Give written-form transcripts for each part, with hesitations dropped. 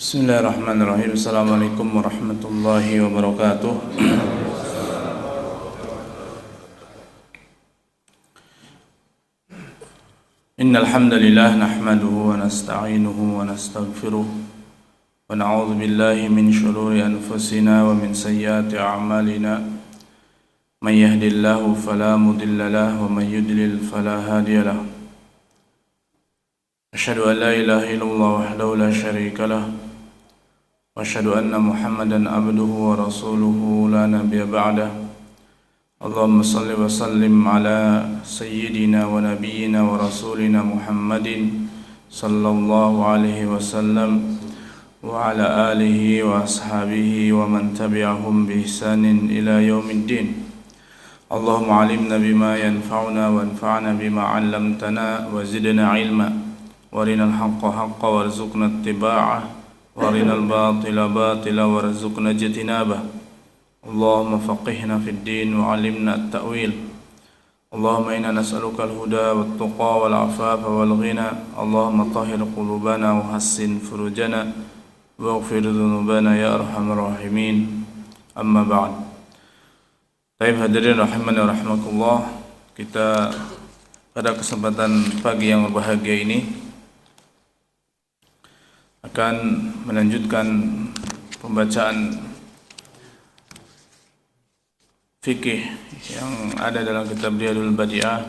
Bismillahirrahmanirrahim. Assalamualaikum warahmatullahi wabarakatuh. Innal hamdalillah nahmaduhu wa nasta'inuhu wa nastaghfiruh wa na'udzu billahi min shururi anfusina wa min sayyiati a'malina. May yahdihillahu fala mudilla lahu wa may yudlil fala hadiya lahu. Asyhadu an la ilaha illallah wahdahu la syarika lahu wa asyhadu anna Muhammadan abduhu wa rasuluhu la nabiyya ba'dah. Allahumma salli wa sallim ala sayyidina wa nabiyyina wa rasulina Muhammadin sallallahu alaihi wasallam wa ala alihi wa ashabihi wa man tabi'ahum bi ihsanin ila yaumiddin. Allahumma alimna bima yanfa'una wa anfa'na bima 'allamtana wa zidna 'ilma warinal haqqa haqqa warzuqna ittiba'ah warinal batila batila warzuqna ijtinabah. Allahumma faqihna fid din wa 'allimna at-ta'wil. Allahumma inna nas'aluka al-huda wat-tuqa wal-'afafa wal-ghina. Allahumma tahhir qulubana wa hassin furujana waghfir dhunubana ya arhamar rahimin. Amma ba'd. Baik hadirin rahimani wa rahmakumullah, kita pada kesempatan pagi yang berbahagia ini akan melanjutkan pembacaan fikih yang ada dalam kitab Riyadul Badi'ah,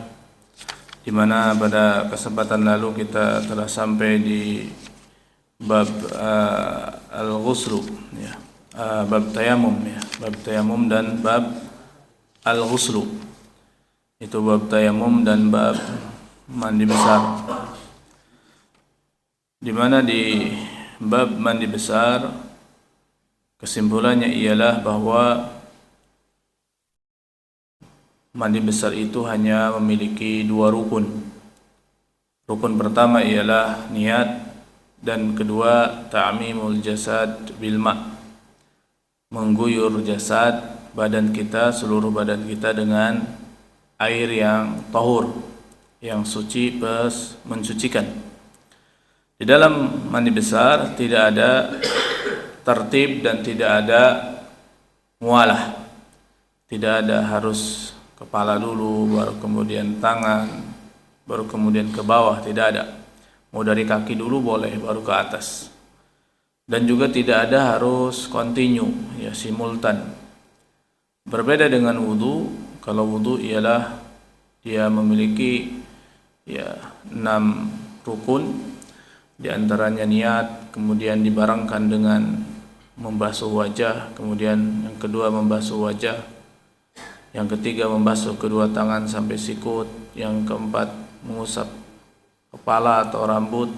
di mana pada kesempatan lalu kita telah sampai di bab al-ghuslu, ya, bab tayamum, ya, bab tayamum dan bab al-ghuslu. Itu bab tayamum dan bab mandi besar. Di mana di bab mandi besar kesimpulannya ialah bahwa mandi besar itu hanya memiliki dua rukun. Rukun pertama ialah niat, dan kedua ta'mimul jasad bil ma', mengguyur jasad, badan kita, seluruh badan kita dengan air yang tahur, yang suci plus mensucikan. Di dalam mandi besar tidak ada tertib dan tidak ada mualah. Tidak ada harus kepala dulu, baru kemudian tangan, baru kemudian ke bawah, tidak ada. Mau dari kaki dulu boleh, baru ke atas. Dan juga tidak ada harus continue, ya, simultan. Berbeda dengan wudu. Kalau wudu ialah dia memiliki, ya, 6 rukun. Di antaranya niat, kemudian dibarengkan dengan membasuh wajah, kemudian yang kedua membasuh wajah, yang ketiga membasuh kedua tangan sampai sikut, yang keempat mengusap kepala atau rambut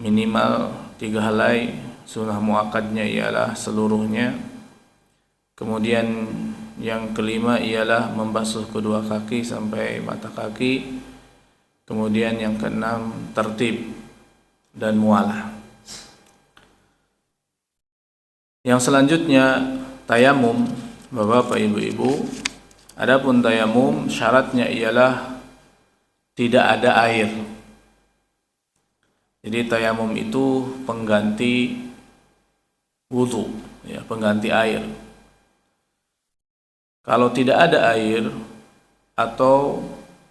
minimal 3 helai, sunnah muakkadnya ialah seluruhnya. Kemudian yang kelima ialah membasuh kedua kaki sampai mata kaki. Kemudian yang keenam tertib dan mualah. Yang selanjutnya tayamum, Bapak Ibu-ibu. Adapun tayamum syaratnya ialah tidak ada air. Jadi tayamum itu pengganti wudu, ya, pengganti air. Kalau tidak ada air atau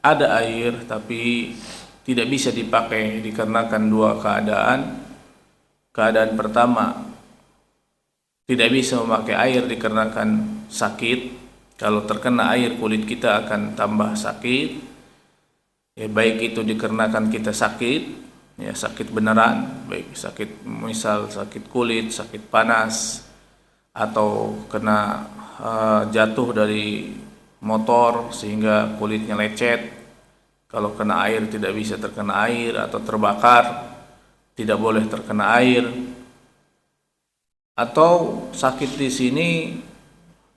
ada air tapi tidak bisa dipakai dikarenakan dua keadaan. Keadaan pertama, tidak bisa memakai air dikarenakan sakit. Kalau terkena air kulit kita akan tambah sakit, ya, baik itu dikarenakan kita sakit, ya, sakit beneran, baik sakit misal sakit kulit, sakit panas, atau kena jatuh dari motor sehingga kulitnya lecet. Kalau kena air tidak bisa terkena air, atau terbakar tidak boleh terkena air, atau sakit di sini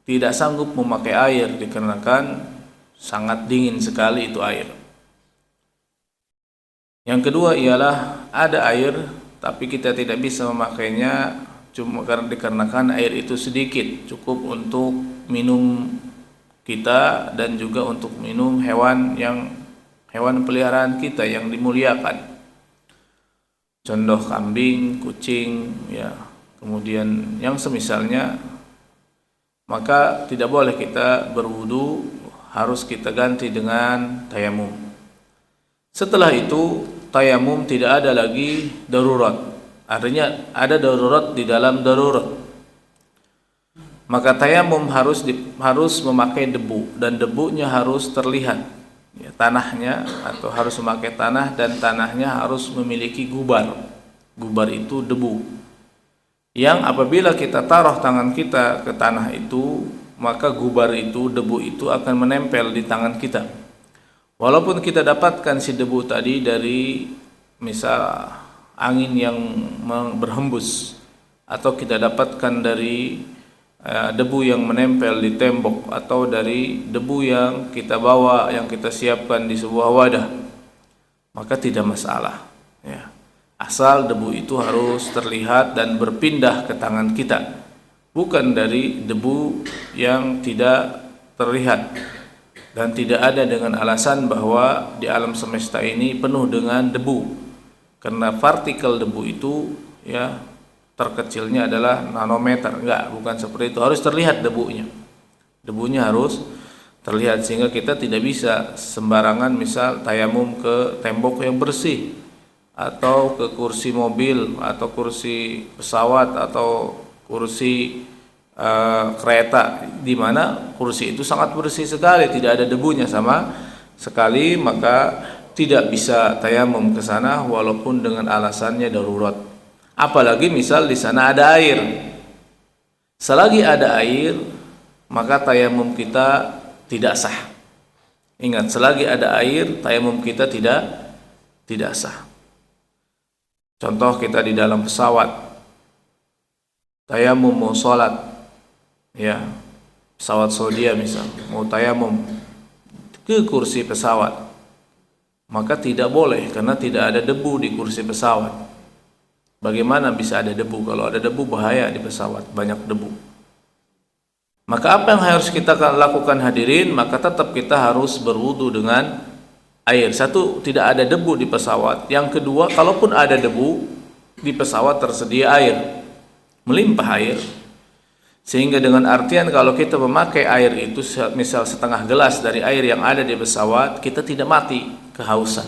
tidak sanggup memakai air dikarenakan sangat dingin sekali itu air. Yang kedua ialah ada air tapi kita tidak bisa memakainya cuma karena dikarenakan air itu sedikit, cukup untuk minum kita dan juga untuk minum hewan peliharaan kita yang dimuliakan. contoh kambing, kucing, ya, kemudian yang semisalnya, maka tidak boleh kita berwudu, harus kita ganti dengan tayamum. Setelah itu tayamum tidak ada lagi darurat, artinya ada darurat di dalam darurat, maka tayamum harus memakai debu, dan debunya harus terlihat, ya, tanahnya, atau harus memakai tanah, dan tanahnya harus memiliki gubar. Gubar itu debu, yang apabila kita taruh tangan kita ke tanah itu, maka gubar itu, debu itu akan menempel di tangan kita. Walaupun kita dapatkan si debu tadi dari misal angin yang berhembus, atau kita dapatkan dari debu yang menempel di tembok, atau dari debu yang kita bawa, yang kita siapkan di sebuah wadah, maka tidak masalah, ya. Asal debu itu harus terlihat dan berpindah ke tangan kita, bukan dari debu yang tidak terlihat dan tidak ada dengan alasan bahwa di alam semesta ini penuh dengan debu, karena partikel debu itu, ya, terkecilnya adalah nanometer. Enggak, bukan seperti itu. Harus terlihat debunya. Debunya harus terlihat, sehingga kita tidak bisa sembarangan misal tayamum ke tembok yang bersih, atau ke kursi mobil, atau kursi pesawat, atau kursi kereta, di mana kursi itu sangat bersih sekali, tidak ada debunya sama sekali, maka tidak bisa tayamum ke sana walaupun dengan alasannya darurat. Apalagi misal di sana ada air. Selagi ada air, maka tayamum kita tidak sah. Ingat, selagi ada air, tayamum kita tidak sah. Contoh, kita di dalam pesawat, tayamum mau sholat, ya, pesawat Saudi misal, mau tayamum ke kursi pesawat, maka tidak boleh, karena tidak ada debu di kursi pesawat. Bagaimana bisa ada debu? Kalau ada debu bahaya di pesawat, banyak debu. Maka apa yang harus kita lakukan hadirin? Maka tetap kita harus berwudu dengan air. Satu, tidak ada debu di pesawat. Yang kedua, kalaupun ada debu di pesawat tersedia air, melimpah air. Sehingga dengan artian kalau kita memakai air itu misal setengah gelas dari air yang ada di pesawat, kita tidak mati kehausan.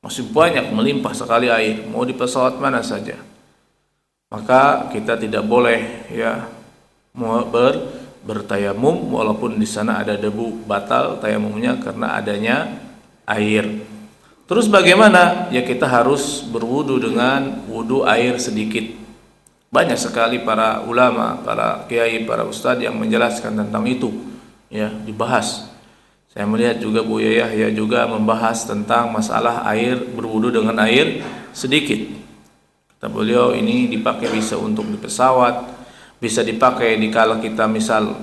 Masih banyak, melimpah sekali air, mau di pesawat mana saja. Maka kita tidak boleh, ya, bertayamum walaupun di sana ada debu, batal tayamumnya karena adanya air. Terus bagaimana? Ya, kita harus berwudu dengan wudu air sedikit. Banyak sekali para ulama, para kiai, para ustadz yang menjelaskan tentang itu, ya, dibahas. Saya melihat juga Buya Yahya juga membahas tentang masalah air, berwudu dengan air sedikit. Kata beliau, ini dipakai bisa untuk di pesawat, bisa dipakai dikala kita misal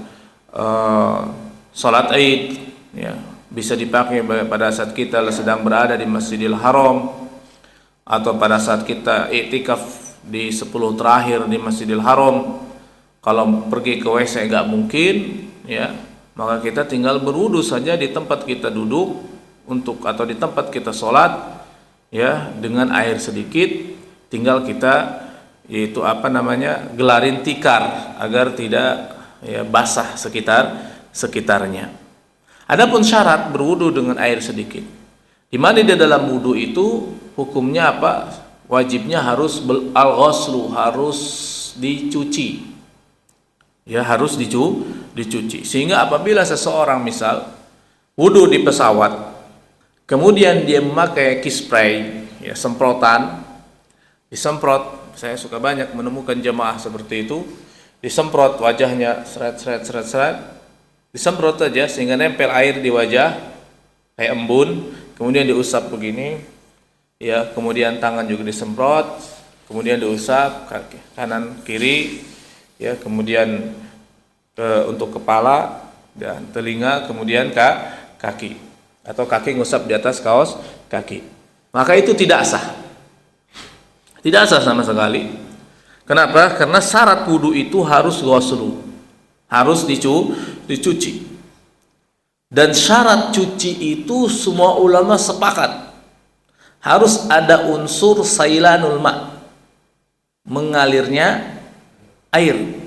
salat Id, ya, bisa dipakai pada saat kita sedang berada di Masjidil Haram, atau pada saat kita iktikaf di 10 terakhir di Masjidil Haram. Kalau pergi ke WC enggak mungkin, ya, maka kita tinggal berwudu saja di tempat kita duduk atau di tempat kita sholat, ya, dengan air sedikit. Tinggal kita gelarin tikar agar tidak, ya, basah sekitarnya. Adapun syarat berwudu dengan air sedikit, di mana di dalam wudu itu hukumnya apa? Wajibnya harus al-ghuslu, harus dicuci. Ya, harus dicuci. Sehingga apabila seseorang misal wudu di pesawat, kemudian dia memakai kispray, ya, semprotan, disemprot. Saya suka banyak menemukan jemaah seperti itu, disemprot wajahnya, seret, disemprot saja sehingga nempel air di wajah kayak embun, kemudian diusap begini, ya, kemudian tangan juga disemprot, kemudian diusap kaki kanan kiri, ya, kemudian untuk kepala dan telinga, kemudian kaki, atau kaki ngusap di atas kaos kaki. Maka itu tidak sah sama sekali. Kenapa? Karena syarat wudu itu harus ghuslu, harus dicuci. Dan syarat cuci itu semua ulama sepakat harus ada unsur sailanul ma, mengalirnya air.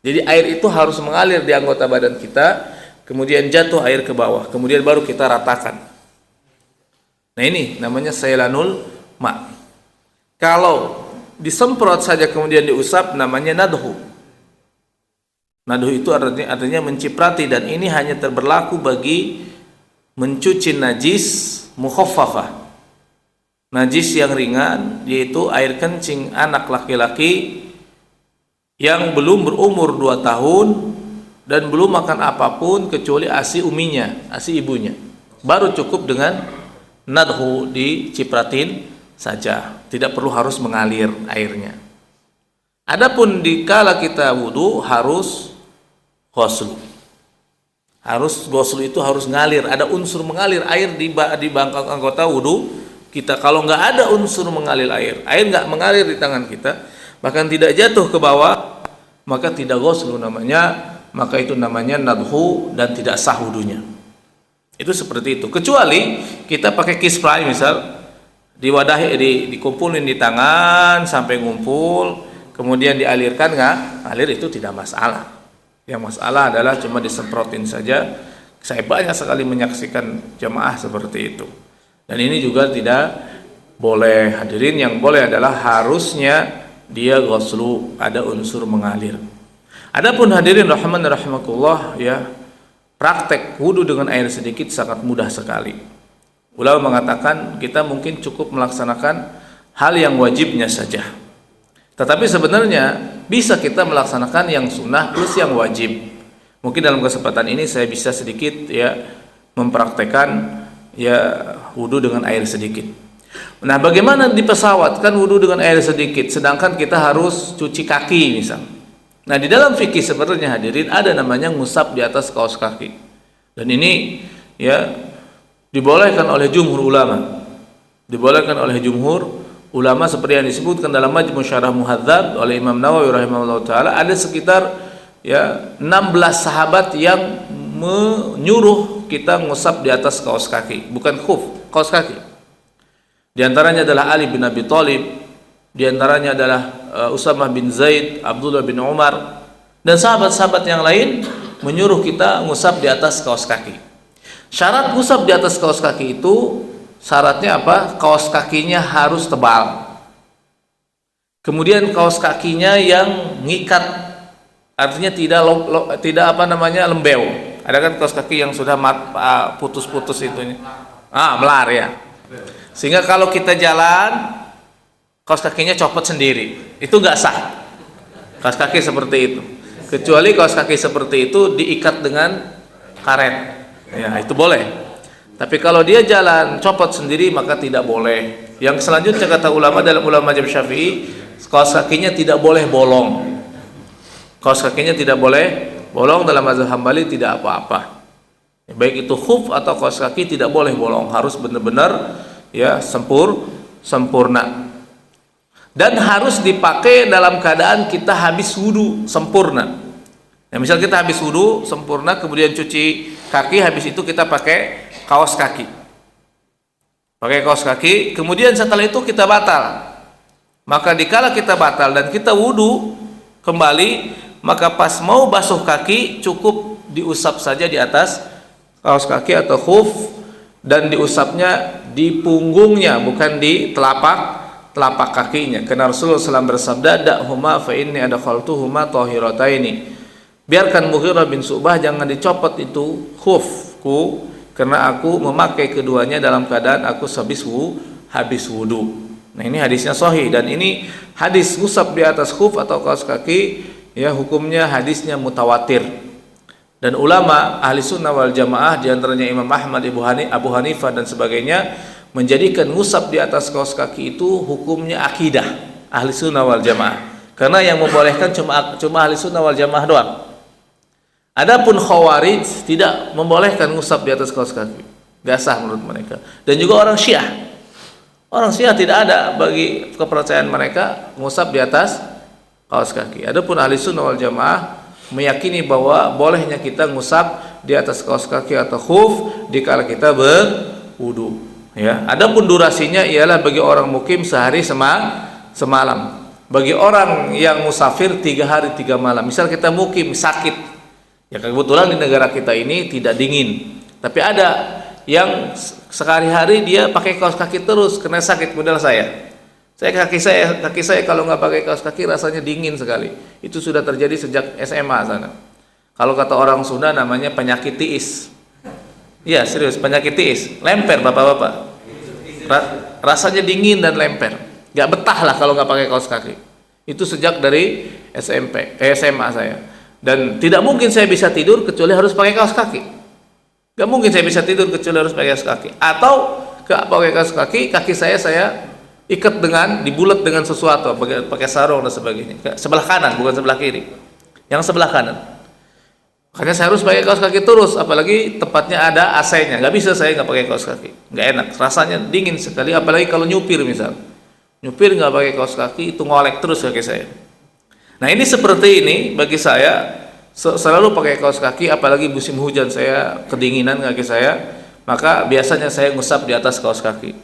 Jadi air itu harus mengalir di anggota badan kita, kemudian jatuh air ke bawah, kemudian baru kita ratakan. Nah ini namanya sailanul ma. Kalau disemprot saja kemudian diusap namanya nadhu. Nadhu itu artinya menciprati, dan ini hanya berlaku bagi mencuci najis mukhaffafah. Najis yang ringan, yaitu air kencing anak laki-laki yang belum berumur 2 tahun dan belum makan apapun kecuali ASI uminya, ASI ibunya. Baru cukup dengan nadhu, dicipratin saja, tidak perlu harus mengalir airnya. Adapun dikala kita wudu harus ghusl. Harus ghusl itu harus ngalir, ada unsur mengalir air di bangkang anggota wudu kita. Kalau nggak ada unsur mengalir air nggak mengalir di tangan kita, bahkan tidak jatuh ke bawah, maka tidak ghusl namanya, maka itu namanya nadhu dan tidak sah wudunya. Itu seperti itu. Kecuali kita pakai kispray misal, dikumpulin di tangan sampai ngumpul, kemudian dialirkan, nggak alir, itu tidak masalah. Yang masalah adalah cuma disemprotin saja. Saya banyak sekali menyaksikan jemaah seperti itu. Dan ini juga tidak boleh. Hadirin, yang boleh adalah harusnya dia ghuslu, ada unsur mengalir. Adapun hadirin rahman rahimakumullah, ya, praktek wudu dengan air sedikit sangat mudah sekali. Ulama mengatakan kita mungkin cukup melaksanakan hal yang wajibnya saja. Tetapi sebenarnya bisa kita melaksanakan yang sunnah plus yang wajib. Mungkin dalam kesempatan ini saya bisa sedikit ya mempraktekkan ya wudu dengan air sedikit. Nah, bagaimana di pesawat kan wudu dengan air sedikit, sedangkan kita harus cuci kaki misal. Nah, di dalam fikih sebenarnya hadirin ada namanya ngusap di atas kaos kaki. Dan ini ya dibolehkan oleh jumhur ulama. Dibolehkan oleh jumhur ulama seperti yang disebutkan dalam Majmu' Syarah Muhadzab oleh Imam Nawawi rahimahullah taala. Ada sekitar ya 16 sahabat yang menyuruh kita ngusap di atas kaos kaki, bukan khuf, kaos kaki. Di antaranya adalah Ali bin Abi Thalib, di antaranya adalah Usamah bin Zaid, Abdullah bin Umar, dan sahabat-sahabat yang lain menyuruh kita ngusap di atas kaos kaki. Syarat ngusap di atas kaos kaki itu syaratnya apa? Kaos kakinya harus tebal. Kemudian kaos kakinya yang ngikat, artinya tidak lembeu. Ada kan kaos kaki yang sudah putus-putus itunya, melar ya. Sehingga kalau kita jalan, kaos kakinya copot sendiri, itu nggak sah. Kaos kaki seperti itu, kecuali kaos kaki seperti itu diikat dengan karet, ya itu boleh. Tapi kalau dia jalan copot sendiri maka tidak boleh. Yang selanjutnya kata ulama dalam ulama mazhab Syafi'i, kaos kakinya tidak boleh bolong. Kaos kakinya tidak boleh bolong, dalam mazhab Hambali tidak apa-apa. Baik itu khuf atau kaos kaki tidak boleh bolong, harus benar-benar ya sempurna. Dan harus dipakai dalam keadaan kita habis wudu sempurna. Ya, misal kita habis wudu sempurna, kemudian cuci kaki, habis itu kita pakai kaos kaki. Pakai kaos kaki, kemudian setelah itu kita batal. Maka dikala kita batal dan kita wudu kembali, maka pas mau basuh kaki cukup diusap saja di atas kaos kaki atau khuf, dan diusapnya di punggungnya, bukan di telapak kakinya. Karena Rasulullah SAW bersabda, "Da'huma fa inni adkhaltuhuma tahirataini." Biarkan Mughirah bin Syu'bah jangan dicopot itu khufku, karena aku memakai keduanya dalam keadaan aku habis wudu. Nah, ini hadisnya sahih, dan ini hadis ngusap di atas khuf atau kaos kaki ya hukumnya hadisnya mutawatir. Dan ulama ahli sunnah wal jamaah diantaranya Imam Ahmad, Abu Hanifah dan sebagainya menjadikan ngusap di atas kaos kaki itu hukumnya akidah ahli sunnah wal jamaah, karena yang membolehkan cuma ahli sunnah wal jamaah doang. Adapun khawarij tidak membolehkan ngusap di atas kaos kaki, gak sah menurut mereka. Dan juga orang Syiah tidak ada bagi kepercayaan mereka ngusap di atas kaos kaki. Adapun ahli sunnah wal jamaah meyakini bahwa bolehnya kita ngusap di atas kaos kaki atau khuf dikala kita berwudu. Ya, adapun durasinya ialah bagi orang mukim sehari semalam. Bagi orang yang musafir 3 hari 3 malam. Misal kita mukim sakit, ya kebetulan di negara kita ini tidak dingin. Tapi ada yang sekali-hari dia pakai kaos kaki terus kena sakit, model saya. Kaki saya kalau nggak pakai kaos kaki rasanya dingin sekali. Itu sudah terjadi sejak SMA sana. Kalau kata orang Sunda namanya penyakit tiis. Iya serius, penyakit tiis, lemper bapak-bapak. Rasanya dingin dan lemper. Gak betah lah kalau nggak pakai kaos kaki. Itu sejak dari SMA saya. Dan tidak mungkin saya bisa tidur kecuali harus pakai kaos kaki. Gak mungkin saya bisa tidur kecuali harus pakai kaos kaki. Atau gak pakai kaos kaki, kaki saya ikat dibulat dengan sesuatu, pakai sarung dan sebagainya. Sebelah kanan, bukan sebelah kiri. Yang sebelah kanan. Makanya saya harus pakai kaos kaki terus, apalagi tempatnya ada AC-nya. Gak bisa saya nggak pakai kaos kaki, nggak enak. Rasanya dingin sekali, apalagi kalau nyupir misal. Nyupir nggak pakai kaos kaki itu ngolek terus kaki saya. Nah ini seperti ini bagi saya selalu pakai kaos kaki, apalagi musim hujan saya kedinginan kaki saya, maka biasanya saya ngusap di atas kaos kaki.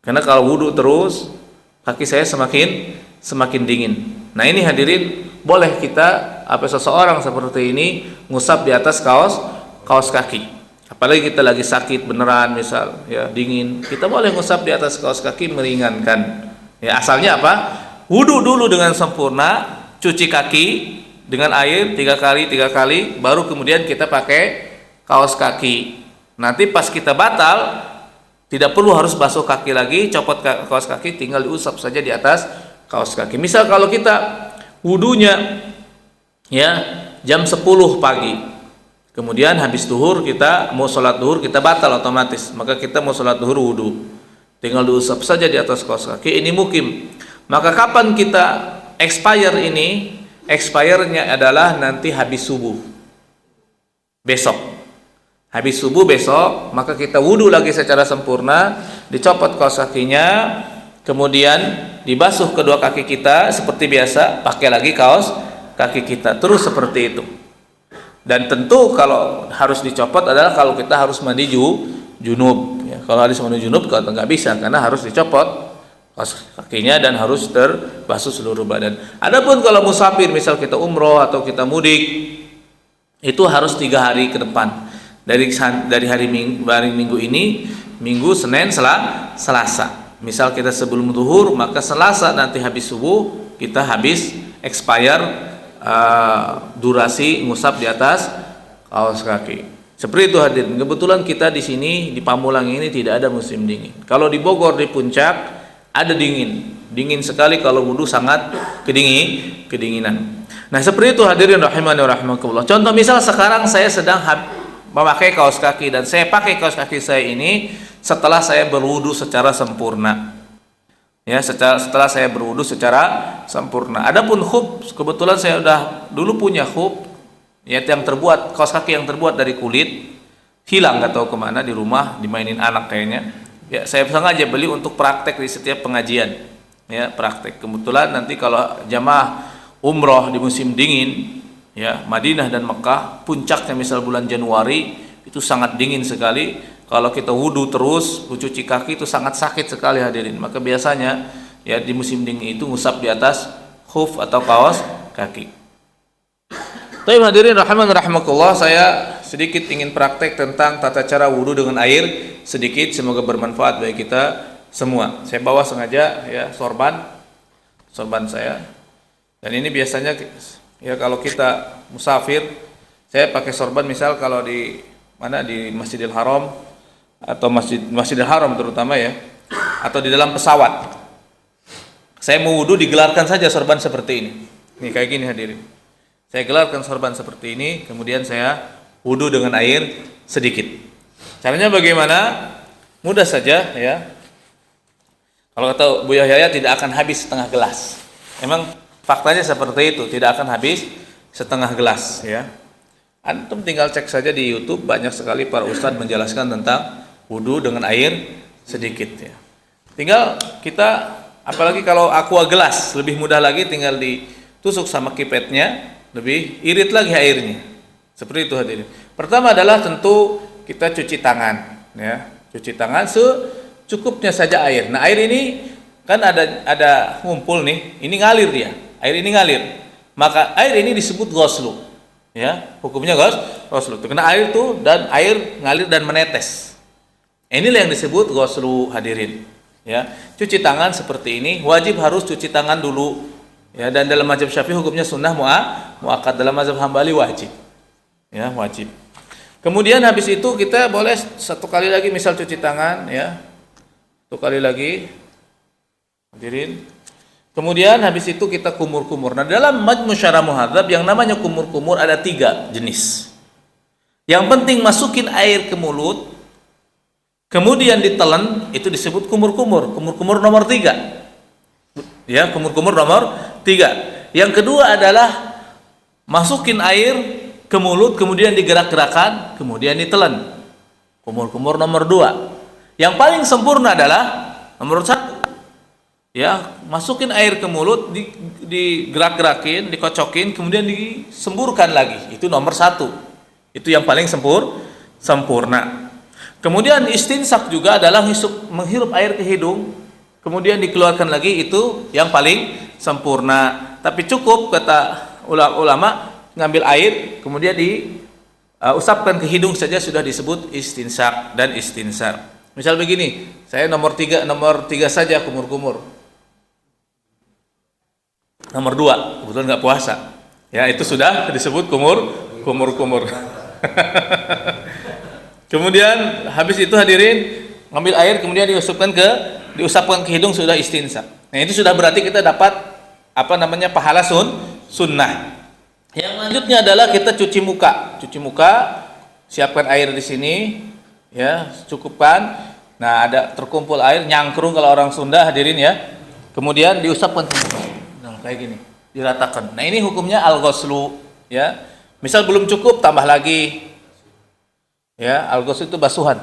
Karena kalau wudhu terus kaki saya semakin dingin. Nah ini hadirin, boleh kita seseorang seperti ini ngusap di atas kaos kaki. Apalagi kita lagi sakit beneran misal ya dingin, kita boleh ngusap di atas kaos kaki meringankan. Ya asalnya apa? Wudu dulu dengan sempurna, cuci kaki dengan air 3 kali, baru kemudian kita pakai kaos kaki. Nanti pas kita batal, tidak perlu harus basuh kaki lagi, copot kaos kaki, tinggal diusap saja di atas kaos kaki. Misal kalau kita wudunya ya jam 10 pagi, kemudian habis duhur kita mau sholat duhur, kita batal otomatis, maka kita mau sholat duhur wudu, tinggal diusap saja di atas kaos kaki. Ini mukim. Maka kapan kita expire ini? Expire-nya adalah nanti habis subuh besok. Habis subuh besok, maka kita wudu lagi secara sempurna, dicopot kaos kakinya, kemudian dibasuh kedua kaki kita seperti biasa, pakai lagi kaos kaki kita, terus seperti itu. Dan tentu kalau harus dicopot adalah kalau kita harus mandi junub. Ya, kalau harus mandi junub kalau nggak bisa, karena harus dicopot kaos kakinya dan harus terbasuh seluruh badan. Adapun kalau musafir, misal kita umroh atau kita mudik, itu harus 3 hari ke depan. Dari hari Minggu ini, Minggu, Senin, Selasa. Misal kita sebelum zuhur, maka Selasa nanti habis subuh kita habis expire durasi ngusap di atas kaos kaki. Seperti itu hadirin. Kebetulan kita di sini di Pamulang ini tidak ada musim dingin. Kalau di Bogor di puncak ada dingin sekali, kalau wudu sangat kedinginan. Nah seperti itu hadirin rahimani wa rahimakumullah. Contoh misal sekarang saya sedang memakai kaos kaki, dan saya pakai kaos kaki saya ini setelah saya berwudu secara sempurna. Ya, setelah saya berwudu secara sempurna. Adapun khuf, kebetulan saya udah dulu punya khuf, ya yang terbuat, kaos kaki yang terbuat dari kulit, hilang nggak tahu kemana, di rumah dimainin anak kayaknya. Ya, saya sengaja beli untuk praktek di setiap pengajian. Ya, praktek. Kebetulan nanti kalau jamaah umroh di musim dingin, ya Madinah dan Mekah, puncaknya misal bulan Januari, itu sangat dingin sekali. Kalau kita wudu terus, cuci kaki itu sangat sakit sekali hadirin. Maka biasanya ya di musim dingin itu ngusap di atas khuf atau kaos kaki. Tapi hadirin rahiman rahimakumullah, saya sedikit ingin praktek tentang tata cara wudu dengan air sedikit, semoga bermanfaat bagi kita semua. Saya bawa sengaja ya sorban saya. Dan ini biasanya ya kalau kita musafir, saya pakai sorban misal kalau di Masjidil Haram atau Masjidil Haram terutama ya, atau di dalam pesawat. Saya mau wudu digelarkan saja sorban seperti ini. Nih kayak gini hadirin. Saya gelarkan sorban seperti ini, kemudian saya wudu dengan air sedikit. Caranya bagaimana? Mudah saja ya. Kalau kata Buya Yahya tidak akan habis setengah gelas. Emang faktanya seperti itu, tidak akan habis setengah gelas ya. Antum tinggal cek saja di YouTube, banyak sekali para ustadz menjelaskan tentang wudu dengan air sedikit ya. Tinggal kita, apalagi kalau aqua gelas, lebih mudah lagi, tinggal ditusuk sama kipetnya, lebih irit lagi airnya. Seperti itu hadirin. Pertama adalah tentu kita cuci tangan ya. Cuci tangan cukupnya saja air. Nah, air ini kan ada ngumpul nih, ini ngalir dia. Air ini ngalir. Maka air ini disebut ghuslu. Ya, hukumnya ghuslu. Kena air tuh dan air ngalir dan menetes. Inilah yang disebut ghuslu, hadirin. Ya, cuci tangan seperti ini wajib harus cuci tangan dulu. Ya, dan dalam mazhab Syafi'i hukumnya sunnah muakkad, dalam mazhab Hambali wajib. Ya, wajib. Kemudian habis itu kita boleh satu kali lagi misal cuci tangan, ya. Satu kali lagi. Hadirin. Kemudian habis itu kita kumur-kumur. Nah, dalam Majmu' Syarah Muhadzab yang namanya kumur-kumur ada 3 jenis. Yang penting masukin air ke mulut, kemudian ditelan, itu disebut kumur-kumur. Kumur-kumur nomor 3. Ya, kumur-kumur nomor 3. Yang kedua adalah masukin air ke mulut, kemudian digerak-gerakan, kemudian ditelan. Kumur-kumur nomor 2. Yang paling sempurna adalah nomor 1. Ya, masukin air ke mulut, digerak-gerakin, dikocokin, kemudian disemburkan lagi. Itu nomor 1. Itu yang paling sempurna. Kemudian istinsak juga adalah menghirup air ke hidung, kemudian dikeluarkan lagi, itu yang paling sempurna. Tapi cukup kata ulama ngambil air, kemudian diusapkan ke hidung saja sudah disebut istinsak dan istinsar. Misal begini, saya nomor 3 saja kumur-kumur. Nomor 2, kebetulan nggak puasa. Ya, itu sudah disebut kumur-kumur. Kemudian habis itu hadirin ngambil air kemudian diusapkan ke hidung sudah istinsak. Nah, itu sudah berarti kita dapat pahala sunnah. Yang lanjutnya adalah kita cuci muka. Cuci muka, siapkan air di sini, ya, cukupkan. Nah, ada terkumpul air, nyangkrung kalau orang Sunda, hadirin ya. Kemudian diusapkan kayak gini, diratakan. Nah, ini hukumnya al-ghuslu, ya. Misal belum cukup, tambah lagi. Ya, al-ghuslu itu basuhan.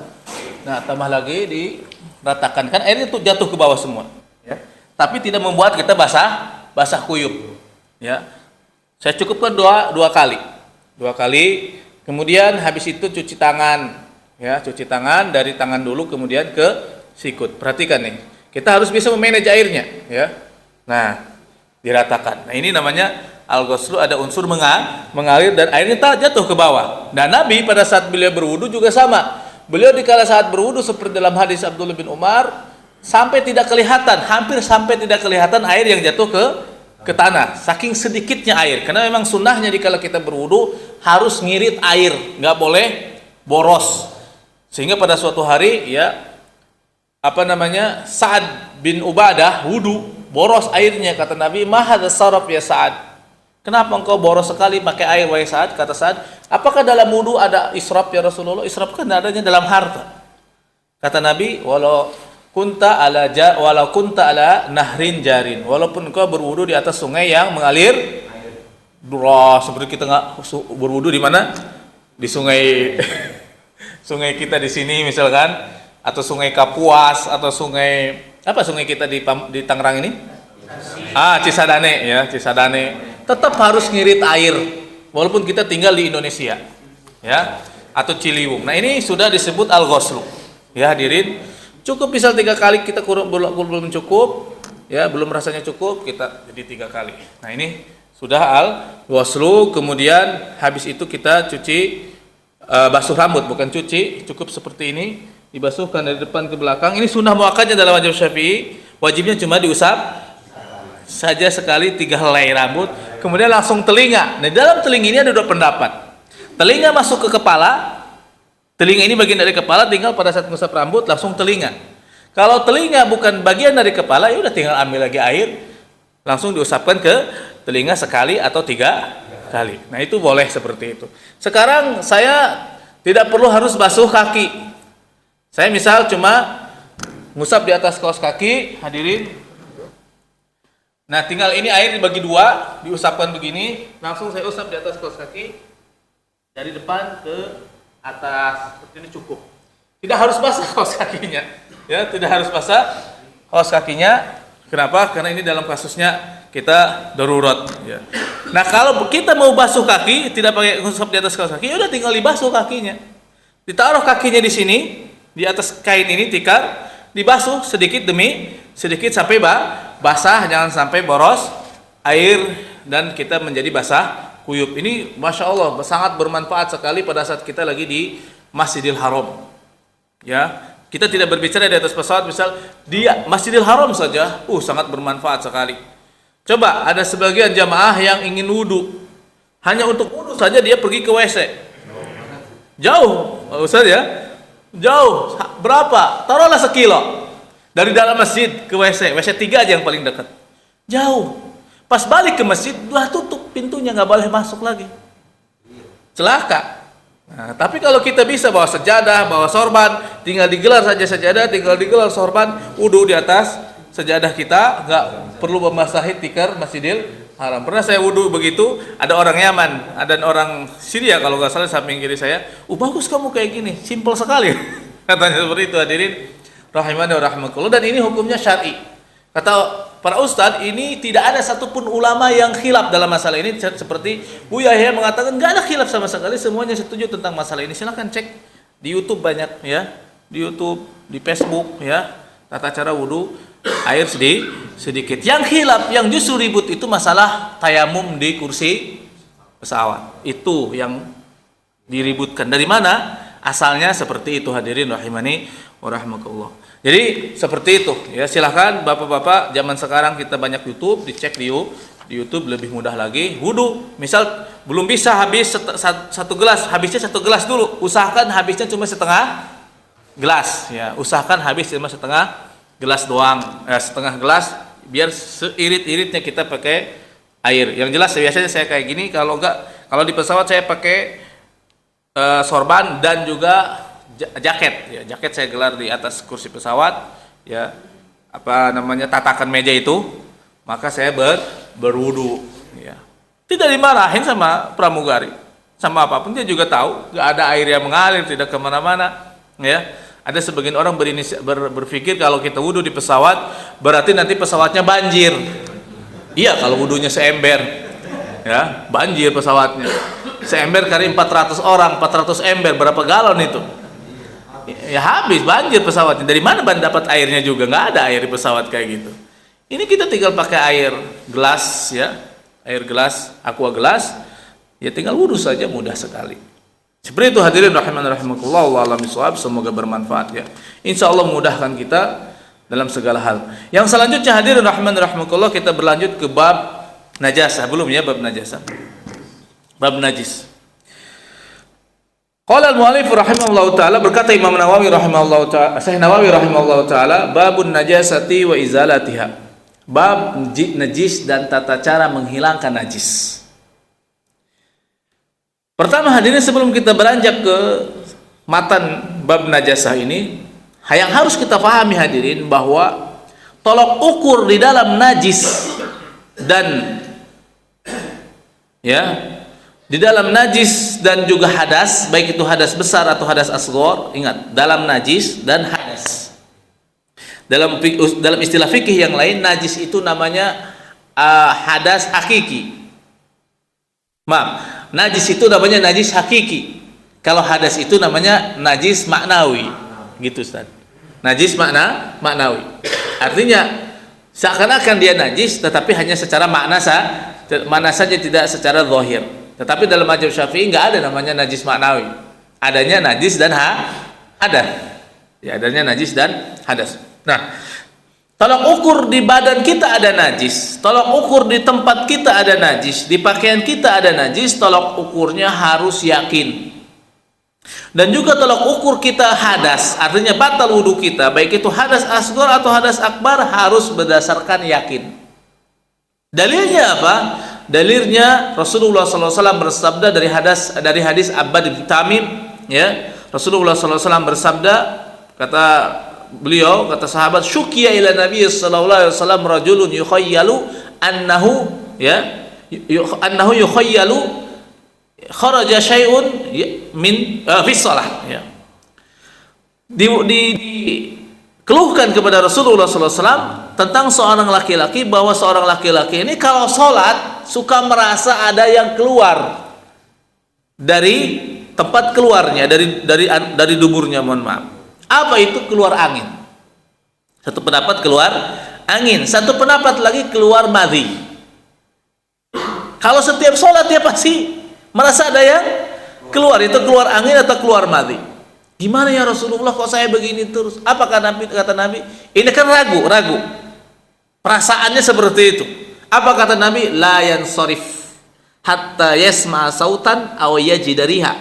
Nah, tambah lagi, diratakan. Kan air itu jatuh ke bawah semua, ya. Tapi tidak membuat kita basah kuyup. Ya. Saya cukupkan dua kali. 2 kali. Kemudian habis itu cuci tangan. Ya, cuci tangan dari tangan dulu kemudian ke sikut. Perhatikan nih. Kita harus bisa memanage airnya, ya. Nah, diratakan. Nah, ini namanya al-ghuslu, ada unsur mengalir dan airnya tak jatuh ke bawah. Dan Nabi pada saat beliau berwudu juga sama. Beliau dikala saat berwudu seperti dalam hadis Abdullah bin Umar, hampir sampai tidak kelihatan air yang jatuh ke tanah. Saking sedikitnya air. Karena memang sunnahnya dikala kita berwudu harus ngirit air, nggak boleh boros. Sehingga pada suatu hari, ya, Sa'ad bin Ubadah wudu, boros airnya, kata Nabi, "Mahadza saraf ya Sa'ad?" Kenapa engkau boros sekali pakai air, wahai Sa'ad? Kata Sa'ad, "Apakah dalam wudu ada israf ya Rasulullah?" Israf kan adanya dalam harta. Kata Nabi, "Walau kunta ala nahrin jarin." Walaupun engkau berwudu di atas sungai yang mengalir deras, seperti kita nggak berwudu di mana? Di sungai sungai kita di sini misalkan, atau sungai Kapuas, atau sungai kita di Tangerang ini? Cisadane, ya, Cisadane. Tetap harus ngirit air walaupun kita tinggal di Indonesia, ya, atau Ciliwung. Nah, ini sudah disebut al-ghuslu. Ya, hadirin, cukup misal 3 kali kita belum cukup, ya, belum rasanya cukup, kita jadi 3 kali. Nah, ini sudah al-ghuslu. Kemudian habis itu kita cuci, basuh rambut, bukan cuci, cukup seperti ini. Dibasuhkan dari depan ke belakang. Ini sunnah muakkadnya dalam mazhab Syafi'i. Wajibnya cuma diusap saja sekali 3 helai rambut. Kemudian langsung telinga. Nah, dalam telinga ini ada 2 pendapat. Telinga masuk ke kepala. Telinga ini bagian dari kepala, tinggal pada saat mengusap rambut langsung telinga. Kalau telinga bukan bagian dari kepala, ya udah tinggal ambil lagi air, langsung diusapkan ke telinga sekali atau 3 kali. Nah, itu boleh seperti itu. Sekarang saya tidak perlu harus basuh kaki. Saya misal cuma ngusap di atas kaos kaki, hadirin. Nah, tinggal ini air dibagi 2, diusapkan begini, langsung saya usap di atas kaos kaki dari depan ke atas. Seperti ini cukup. Tidak harus basah kaos kakinya. Ya, tidak harus basah kaos kakinya. Kenapa? Karena ini dalam kasusnya kita darurat, ya. Nah, kalau kita mau basuh kaki tidak pakai ngusap di atas kaos kaki, ya udah tinggal dibasuh kakinya. Ditaruh kakinya di sini, di atas kain ini tikar, dibasuh sedikit demi sedikit sampai basah, jangan sampai boros air dan kita menjadi basah kuyup. Ini Masya Allah sangat bermanfaat sekali pada saat kita lagi di Masjidil Haram. Ya, kita tidak berbicara di atas pesawat, misal di Masjidil Haram saja, sangat bermanfaat sekali. Coba ada sebagian jamaah yang ingin wudhu, hanya untuk wudhu saja dia pergi ke WC. Jauh, Ustaz ya, jauh. Berapa? Taruhlah sekilo dari dalam masjid ke WC 3 aja yang paling dekat. Jauh. Pas balik ke masjid, lah tutup pintunya, nggak boleh masuk lagi. Celaka. Nah, tapi kalau kita bisa bawa sejadah, bawa sorban, tinggal digelar saja sejadah, tinggal digelar sorban, wudhu di atas sejadah kita, nggak perlu membasahi tikar Masjidil Haram. Pernah saya wudhu begitu, ada orang Yaman, ada orang Syria kalau nggak salah samping kiri saya, bagus kamu kayak gini, simpel sekali, katanya seperti itu. Hadirin rahimani wa rahmatullah. Dan ini hukumnya syar'i. Kata para ustadz, ini tidak ada satupun ulama yang khilaf dalam masalah ini. Seperti Buya Yahya mengatakan nggak ada khilaf sama sekali, semuanya setuju tentang masalah ini. Silahkan cek di YouTube banyak ya, di YouTube, di Facebook ya, tata cara wudhu air sedikit. Yang khilaf, yang justru ribut itu masalah tayamum di kursi pesawat. Itu yang diributkan. Dari mana asalnya seperti itu, hadirin rahimani wa rahmatullah. Jadi seperti itu ya, silahkan bapak-bapak zaman sekarang kita banyak YouTube, dicek di YouTube lebih mudah lagi. Wudhu misal belum bisa habis satu gelas, habisnya 1 gelas dulu, usahakan habisnya cuma setengah gelas ya, usahakan habis cuma setengah gelas doang, setengah gelas, biar seirit-iritnya kita pakai air. Yang jelas biasanya saya kayak gini, kalau di pesawat saya pakai sorban dan juga jaket ya, jaket saya gelar di atas kursi pesawat ya, tatakan meja itu, maka saya berwudu ya. Tidak dimarahin sama pramugari, sama apapun, dia juga tahu nggak ada air yang mengalir, tidak kemana-mana ya. Ada sebagian orang berpikir kalau kita wudu di pesawat berarti nanti pesawatnya banjir. Iya, kalau wudunya seember ya, banjir pesawatnya. Seember kali 400 orang, 400 ember, berapa galon itu? Ya habis, banjir pesawatnya. Dari mana dapat airnya juga? Nggak ada air di pesawat kayak gitu. Ini kita tinggal pakai air gelas ya, air gelas, aqua gelas, ya tinggal wudhu saja, mudah sekali. Seperti itu hadirin rahimani rahimakumullah, wallahu a'lam bishawab. Semoga bermanfaat ya. Insya Allah mudahkan kita dalam segala hal. Yang selanjutnya hadirin rahimani rahimakumullah, kita berlanjut ke bab najasah. Belum ya, bab najasah, bab najis. Qala al-mu'allif rahimahullahu taala, berkata Imam Nawawi rahimahullahu taala, Syekh Nawawi rahimahullahu taala, babun najasati wa izalatiha. Bab najis dan tata cara menghilangkan najis. Pertama hadirin, sebelum kita beranjak ke matan bab najasah ini, yang harus kita pahami hadirin bahwa tolok ukur di dalam najis dan ya, di dalam najis dan juga hadas, baik itu hadas besar atau hadas asghar, ingat, dalam najis dan hadas. Dalam istilah fikih yang lain, najis itu namanya hadas hakiki. Maaf, najis itu namanya najis hakiki. Kalau hadas itu namanya najis maknawi. Gitu Ustaz. Najis maknawi. Artinya seakan-akan dia najis tetapi hanya secara makna saja, tidak secara zahir. Tetapi dalam mazhab Syafi'i nggak ada namanya najis maknawi. Adanya najis dan hadas. Ya, adanya najis dan hadas. Nah, tolok ukur di badan kita ada najis, tolok ukur di tempat kita ada najis, di pakaian kita ada najis, tolok ukurnya harus yakin. Dan juga tolok ukur kita hadas, artinya batal wudu kita, baik itu hadas asghar atau hadas akbar, harus berdasarkan yakin. Dalilnya apa? Dalilnya Rasulullah SAW bersabda dari hadis Abbad bin Tamim ya. Rasulullah SAW bersabda, kata beliau, kata sahabat, syukiya ila Nabi sallallahu alaihi wasallam rajulun yukhayyalu annahu ya, annahu yukhayyalu kharaja syai'un min fi shalah ya. Dikeluhkan kepada Rasulullah sallallahu alaihi wasallam tentang seorang laki-laki, bahwa seorang laki-laki ini kalau sholat suka merasa ada yang keluar dari tempat keluarnya, dari duburnya, mohon maaf. Apa itu? Keluar angin. Satu pendapat keluar angin, satu pendapat lagi keluar madhi. Kalau setiap sholat dia pasti merasa ada yang keluar, itu keluar angin atau keluar madhi. Gimana ya Rasulullah, kok saya begini terus? Apakah Nabi, kata Nabi, ini kan ragu. Perasaannya seperti itu. Apa kata Nabi? La yansarif hatta yasma'a sautan aw yajida riha.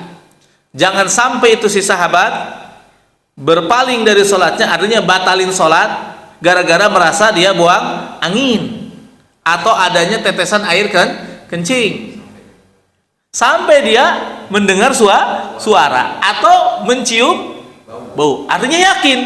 Jangan sampai itu si sahabat berpaling dari sholatnya, artinya batalin sholat gara-gara merasa dia buang angin atau adanya tetesan air kencing, sampai dia mendengar suara atau mencium bau, artinya yakin.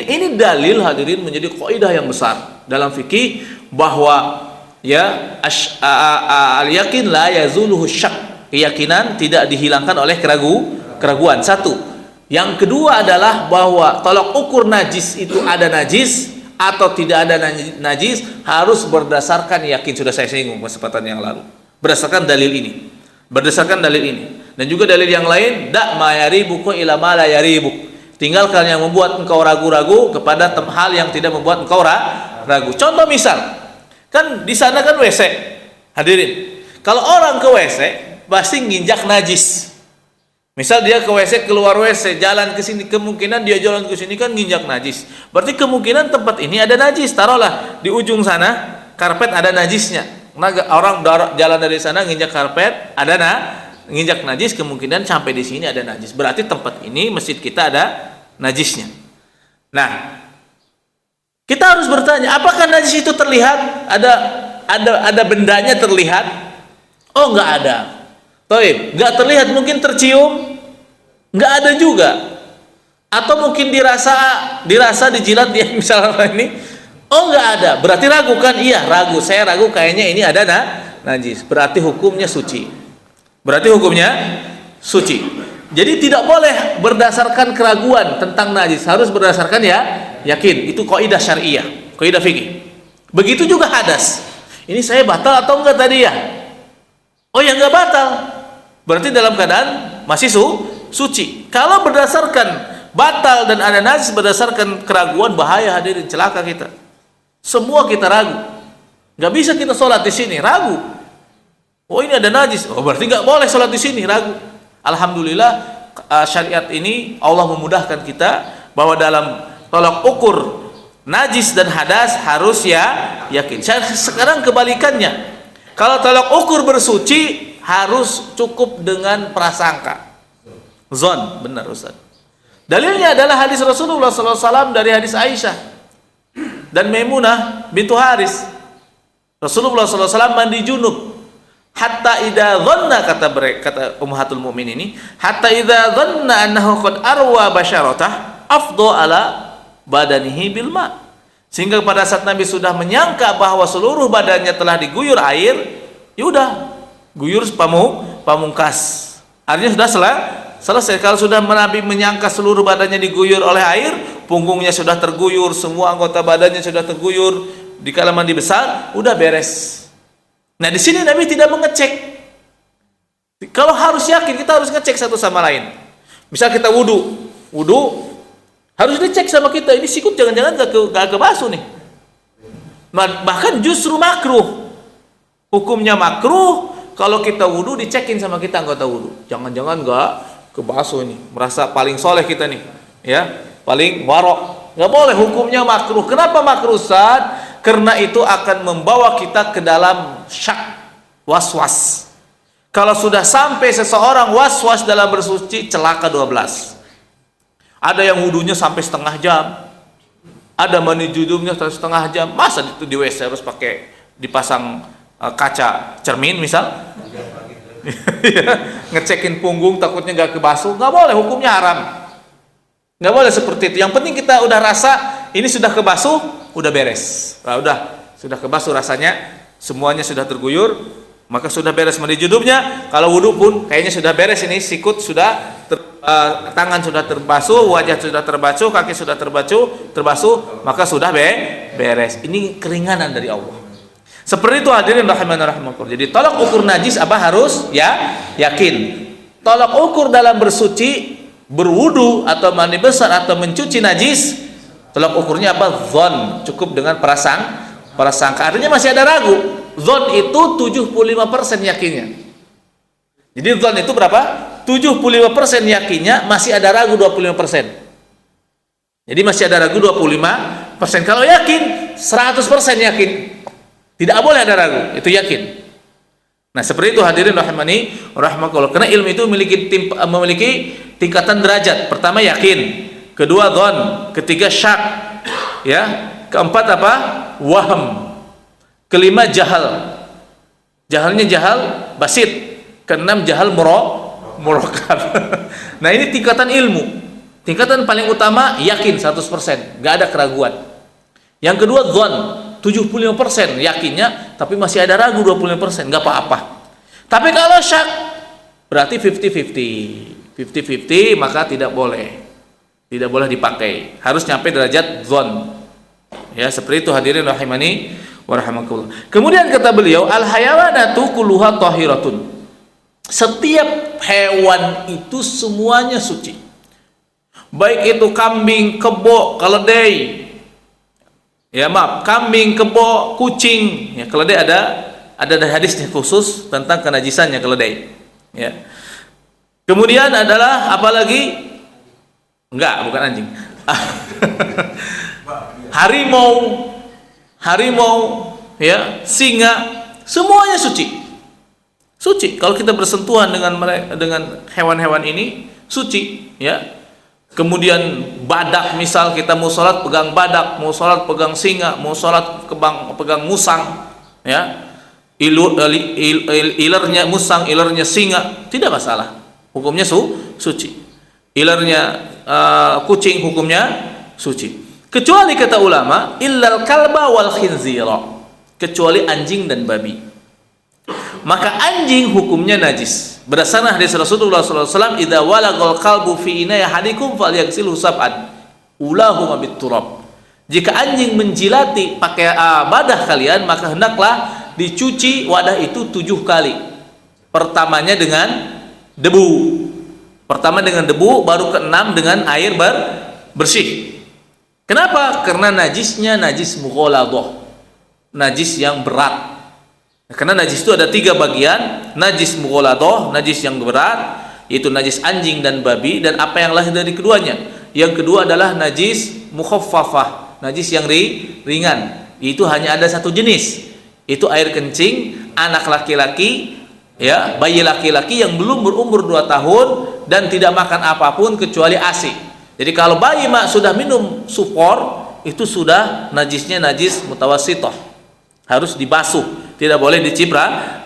Ini dalil hadirin menjadi kaidah yang besar dalam fikih bahwa ya al yakin la yazuluhu syak, keyakinan tidak dihilangkan oleh keraguan. Satu. Yang kedua adalah bahwa tolak ukur najis itu ada najis atau tidak ada najis harus berdasarkan yakin. Sudah saya singgung kesempatan yang lalu. Berdasarkan dalil ini. Dan juga dalil yang lain, da ma yaribuku ila ma la yaribuk. Tinggalkan yang membuat engkau ragu-ragu kepada hal yang tidak membuat engkau ragu. Contoh misal, kan di sana kan WC. Hadirin, kalau orang ke WC pasti nginjak najis. Misal dia ke WC, keluar WC, jalan ke sini, kemungkinan dia jalan ke sini kan nginjak najis. Berarti kemungkinan tempat ini ada najis. Taruhlah di ujung sana karpet ada najisnya. Nah, orang jalan dari sana nginjak karpet, ada nginjak najis, kemungkinan sampai di sini ada najis. Berarti tempat ini, masjid kita ada najisnya. Nah, kita harus bertanya, apakah najis itu terlihat? Ada bendanya terlihat? Oh, enggak ada. Taib, enggak terlihat, mungkin tercium? Enggak ada juga. Atau mungkin dirasa dijilat dia misalnya ini? Oh, enggak ada. Berarti ragu kan? Iya, ragu. Saya ragu kayaknya ini ada najis. Berarti hukumnya suci. Jadi tidak boleh berdasarkan keraguan tentang najis, harus berdasarkan yakin. Itu kaidah syariah, kaidah fikih. Begitu juga hadas. Ini saya batal atau enggak tadi ya? Oh ya, enggak batal. Berarti dalam keadaan masih suci. Kalau berdasarkan batal dan ada najis berdasarkan keraguan, bahaya hadirin, celaka kita. Semua kita ragu. Enggak bisa kita sholat di sini, ragu. Oh ini ada najis, oh berarti enggak boleh sholat di sini, ragu. Alhamdulillah syariat ini Allah memudahkan kita bahwa dalam tolak ukur najis dan hadas harus yakin. Sekarang kebalikannya, kalau tolak ukur bersuci harus cukup dengan prasangka, zon. Benar Ustaz. Dalilnya adalah hadis Rasulullah SAW dari hadis Aisyah dan Maimunah bintu Haris. Rasulullah SAW mandi junub hatta idza dhanna, kata ummahatul mukminin ini, hatta idza dhanna annahu qad arwa basyaratah afdha ala badanihi bil ma, sehingga pada saat Nabi sudah menyangka bahwa seluruh badannya telah diguyur air, ya udah guyur pamungkas, artinya sudah selesai. Kalau sudah Nabi menyangka seluruh badannya diguyur oleh air, punggungnya sudah terguyur, semua anggota badannya sudah terguyur, di kala mandi besar udah beres. Nah di sini Nabi tidak mengecek. Kalau harus yakin, kita harus ngecek satu sama lain. Misal kita wudu harus dicek sama kita, ini sikut jangan-jangan gak kebasuh nih. Bahkan justru makruh, hukumnya makruh kalau kita wudu dicekin sama kita anggota wudu. Jangan-jangan gak kebasuh ini, merasa paling soleh kita nih, ya, paling warok. Gak boleh, hukumnya makruh. Kenapa makruh Ustaz? Karena itu akan membawa kita ke dalam syak, was-was. Kalau sudah sampai seseorang was-was dalam bersuci, celaka 12. Ada yang wudunya sampai setengah jam, ada mandi junubnya setengah jam. Masa itu di WC harus pakai dipasang kaca cermin misal? Ngecekin punggung takutnya gak kebasuh, gak boleh, hukumnya haram. Gak boleh seperti itu. Yang penting kita udah rasa ini sudah kebasuh, udah beres. Nah, sudah kebasuh rasanya, semuanya sudah terguyur, maka sudah beres mandi junubnya. Kalau wudu pun kayaknya sudah beres, ini sikut sudah tangan sudah terbasuh, wajah sudah terbasuh, kaki sudah terbasuh, maka sudah beres. Ini keringanan dari Allah. Seperti itu hadirin rahimanir. Jadi tolak ukur najis apa harus yakin. Tolak ukur dalam bersuci berwudu atau mandi besar atau mencuci najis, tolak ukurnya apa? Dzon, cukup dengan prasangka. Artinya masih ada ragu. Dzon itu 75% yakinnya. Jadi dzon itu berapa? 75% yakinnya, masih ada ragu 25%. Jadi masih ada ragu 25%. Kalau yakin 100% yakin. Tidak boleh ada ragu, itu yakin. Nah, seperti itu hadirin rahimani rahimakumullah. Karena ilmu itu memiliki tingkatan derajat. Pertama yakin, kedua dzon, ketiga syak, ya. Keempat apa? Waham. Kelima jahal. Jahalnya jahal basit. Keenam jahal murakkab. Nah, ini tingkatan ilmu. Tingkatan paling utama yakin 100%, enggak ada keraguan. Yang kedua dzon, 75% yakinnya, tapi masih ada ragu 25%, enggak apa-apa. Tapi kalau syak berarti 50-50. 50-50 maka tidak boleh. Tidak boleh dipakai. Harus nyampe derajat dzon. Ya, seperti itu hadirin rahimani wa rahimakumullah. Kemudian kata beliau, al hayawanatu kulluha tahiratun. Setiap hewan itu semuanya suci. Baik itu kambing, kebo, keledai. Ya maaf, kambing, kebo, kucing. Ya, keledai ada hadisnya khusus tentang kenajisannya keledai. Ya. Kemudian adalah apalagi? Enggak, bukan anjing. Harimau, ya, singa, semuanya suci. Suci. Kalau kita bersentuhan dengan hewan-hewan ini suci, ya. Kemudian badak, misal kita mau sholat pegang badak, mau sholat pegang singa, mau sholat pegang musang, ya, ilernya musang, ilernya singa, tidak masalah, hukumnya suci. Ilernya kucing, hukumnya suci. Kecuali kata ulama, illal kalba wal khinzira, kecuali anjing dan babi. Maka anjing hukumnya najis. Berdasarkan hadis Rasulullah SAW, idza walagal qalbu fi inaya hadikum falyaghsilhu sab'an ulahuma biturab. Jika anjing menjilati pakai badah kalian, maka hendaklah dicuci wadah itu 7 kali. Pertamanya dengan debu. Pertama dengan debu, baru keenam dengan air bersih. Kenapa? Karena najisnya najis mughaladah, najis yang berat. Karena najis itu ada 3 bagian, najis mughaladah, najis yang berat, yaitu najis anjing dan babi, dan apa yang lahir dari keduanya. Yang kedua adalah najis mukhaffafah, najis yang ringan, itu hanya ada satu jenis, itu air kencing anak laki-laki, ya, bayi laki-laki yang belum berumur 2 tahun dan tidak makan apapun kecuali ASI. Jadi kalau bayi sudah minum supor, itu sudah najisnya najis mutawassithah, harus dibasuh, tidak boleh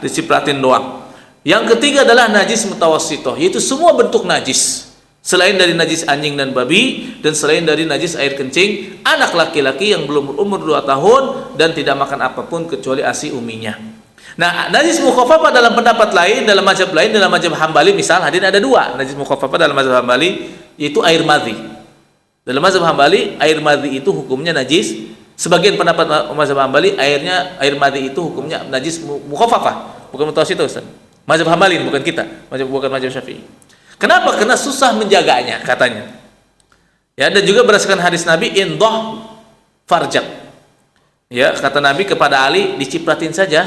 dicipratin doang. Yang ketiga adalah najis mutawassithah, yaitu semua bentuk najis selain dari najis anjing dan babi, dan selain dari najis air kencing anak laki-laki yang belum berumur 2 tahun dan tidak makan apapun kecuali ASI uminya. Nah, najis mukhaffafah dalam pendapat lain, dalam mazhab lain, dalam mazhab Hambali misal, hadirin ada 2 najis mukhaffafah dalam mazhab Hambali, yaitu air madhi. Dalam mazhab Hambali, air madhi itu hukumnya najis. Sebagian pendapat mazhab Hambali, air madhi itu hukumnya najis mukhaffafah, bukan mutawassithah, Ustaz. Mazhab Hambali bukan kita, bukan mazhab Syafi'i. Kenapa? Karena susah menjaganya katanya. Ya, dan juga berdasarkan hadis Nabi, indah farjak. Ya, kata Nabi kepada Ali, dicipratin saja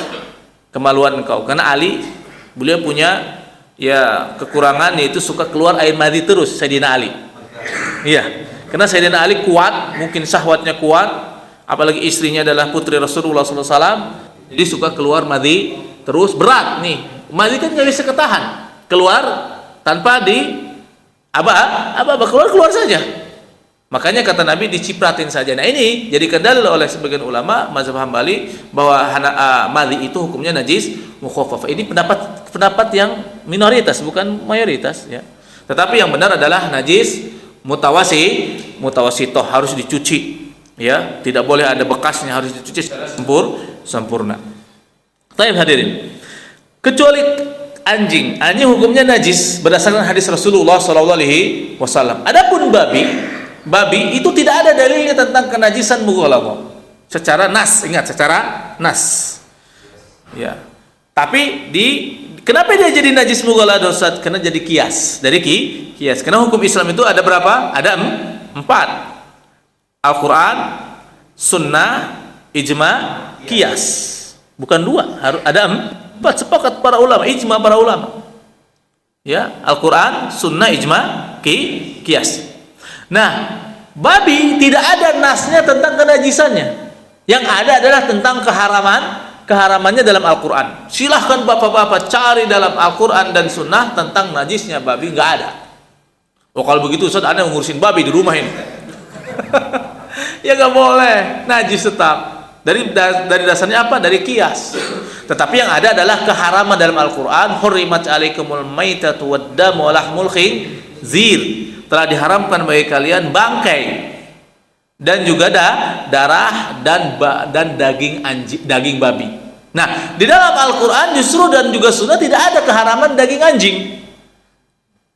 kemaluan engkau. Karena Ali, beliau punya ya kekurangan, yaitu suka keluar air madhi terus, Sayyidina Ali. Iya. Karena Sayyidina Ali kuat, mungkin syahwatnya kuat, apalagi istrinya adalah putri Rasulullah SAW, jadi suka keluar madhi terus, berat nih. Madhi kan nggak bisa ketahan, keluar tanpa keluar saja. Makanya kata Nabi dicipratin saja. Nah, ini jadi dalil oleh sebagian ulama mazhab Hambali bahwa madhi itu hukumnya najis mukhaffafah. Ini pendapat yang minoritas, bukan mayoritas, ya. Tetapi yang benar adalah najis mutawassithah, harus dicuci, ya, tidak boleh ada bekasnya, harus dicuci secara sempurna. Baik hadirin, kecuali anjing hukumnya najis berdasarkan hadis Rasulullah SAW. Adapun babi itu tidak ada dalilnya tentang kenajisan mughaladhah secara nas, ingat, secara nas, ya. Tapi Kenapa dia jadi najis mughalladah Ustaz? Karena jadi kias. Dari kias. Karena hukum Islam itu ada berapa? Ada 4. Al-Quran, Sunnah, Ijma, Qiyas. Bukan 2, harus ada 4. Sepakat para ulama, ijma para ulama. Ya, Al-Quran, Sunnah, Ijma, Qiyas. Nah, babi tidak ada nasnya tentang kenajisannya. Yang ada adalah tentang keharamannya dalam Al-Quran. Silahkan bapak-bapak cari dalam Al-Quran dan Sunnah tentang najisnya babi, nggak ada. Oh, kalau begitu Ustaz, Anda ngurusin babi di rumah ini. Ya nggak boleh, najis tetap. Dari dasarnya apa? Dari kias. Tetapi yang ada adalah keharaman dalam Al-Quran. Hurrimat alaikumul maitatu waddamu wa lahmul khinzir. Telah diharamkan bagi kalian bangkai dan juga darah dan daging babi. Nah, di dalam Al-Quran justru dan juga Sunnah tidak ada keharaman daging anjing.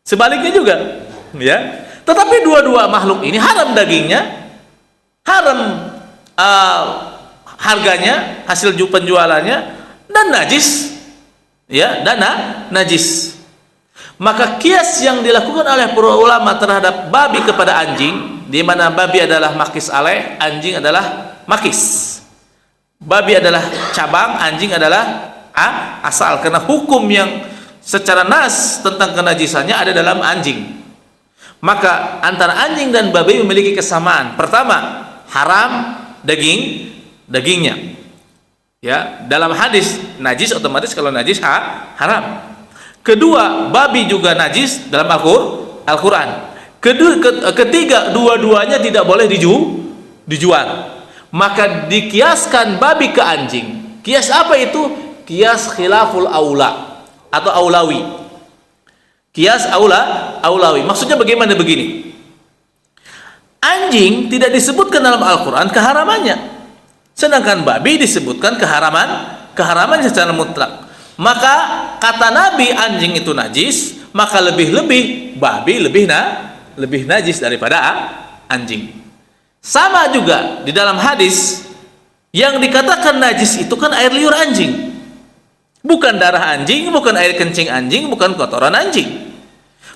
Sebaliknya juga, ya. Tetapi dua-dua makhluk ini haram dagingnya, haram harganya, hasil penjualannya, dan najis, ya, najis. Maka kias yang dilakukan oleh para ulama terhadap babi kepada anjing, di mana babi adalah makis alaih, anjing adalah makis. Babi adalah cabang, anjing adalah asal. Karena hukum yang secara nas tentang kenajisannya ada dalam anjing. Maka antara anjing dan babi memiliki kesamaan. Pertama, haram dagingnya. Ya, dalam hadis najis, otomatis kalau najis haram. Kedua, babi juga najis dalam Al-Quran. Ketiga, dua-duanya tidak boleh dijual. Maka dikiaskan babi ke anjing. Kias apa itu? Kias khilaful aula atau aulawi. Kias aulawi. Maksudnya bagaimana? Begini. Anjing tidak disebutkan dalam Al-Quran keharamannya, sedangkan babi disebutkan keharamannya secara mutlak. Maka kata Nabi anjing itu najis, maka lebih-lebih babi lebih najis daripada anjing. Sama juga di dalam hadis yang dikatakan najis itu kan air liur anjing, bukan darah anjing, bukan air kencing anjing, bukan kotoran anjing.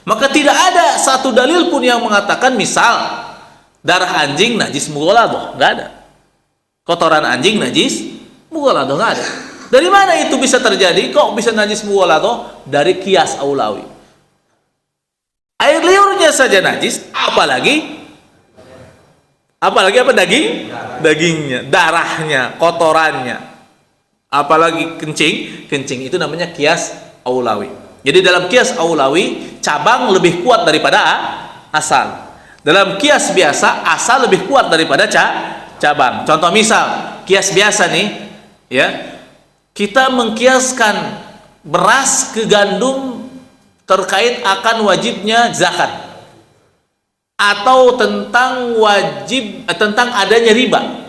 Maka tidak ada satu dalil pun yang mengatakan misal darah anjing najis mughalladah, nggak ada. Kotoran anjing najis mughalladah, nggak ada. Dari mana itu bisa terjadi? Kok bisa najis mughalladah? Dari kias aulawi. Air liurnya saja najis, apalagi apa dagingnya, darahnya, kotorannya, apalagi kencing itu namanya kias aulawi. Jadi dalam kias aulawi cabang lebih kuat daripada asal. Dalam kias biasa asal lebih kuat daripada cabang. Contoh misal kias biasa nih, ya, kita mengkiaskan beras ke gandum terkait akan wajibnya zakat, atau tentang adanya riba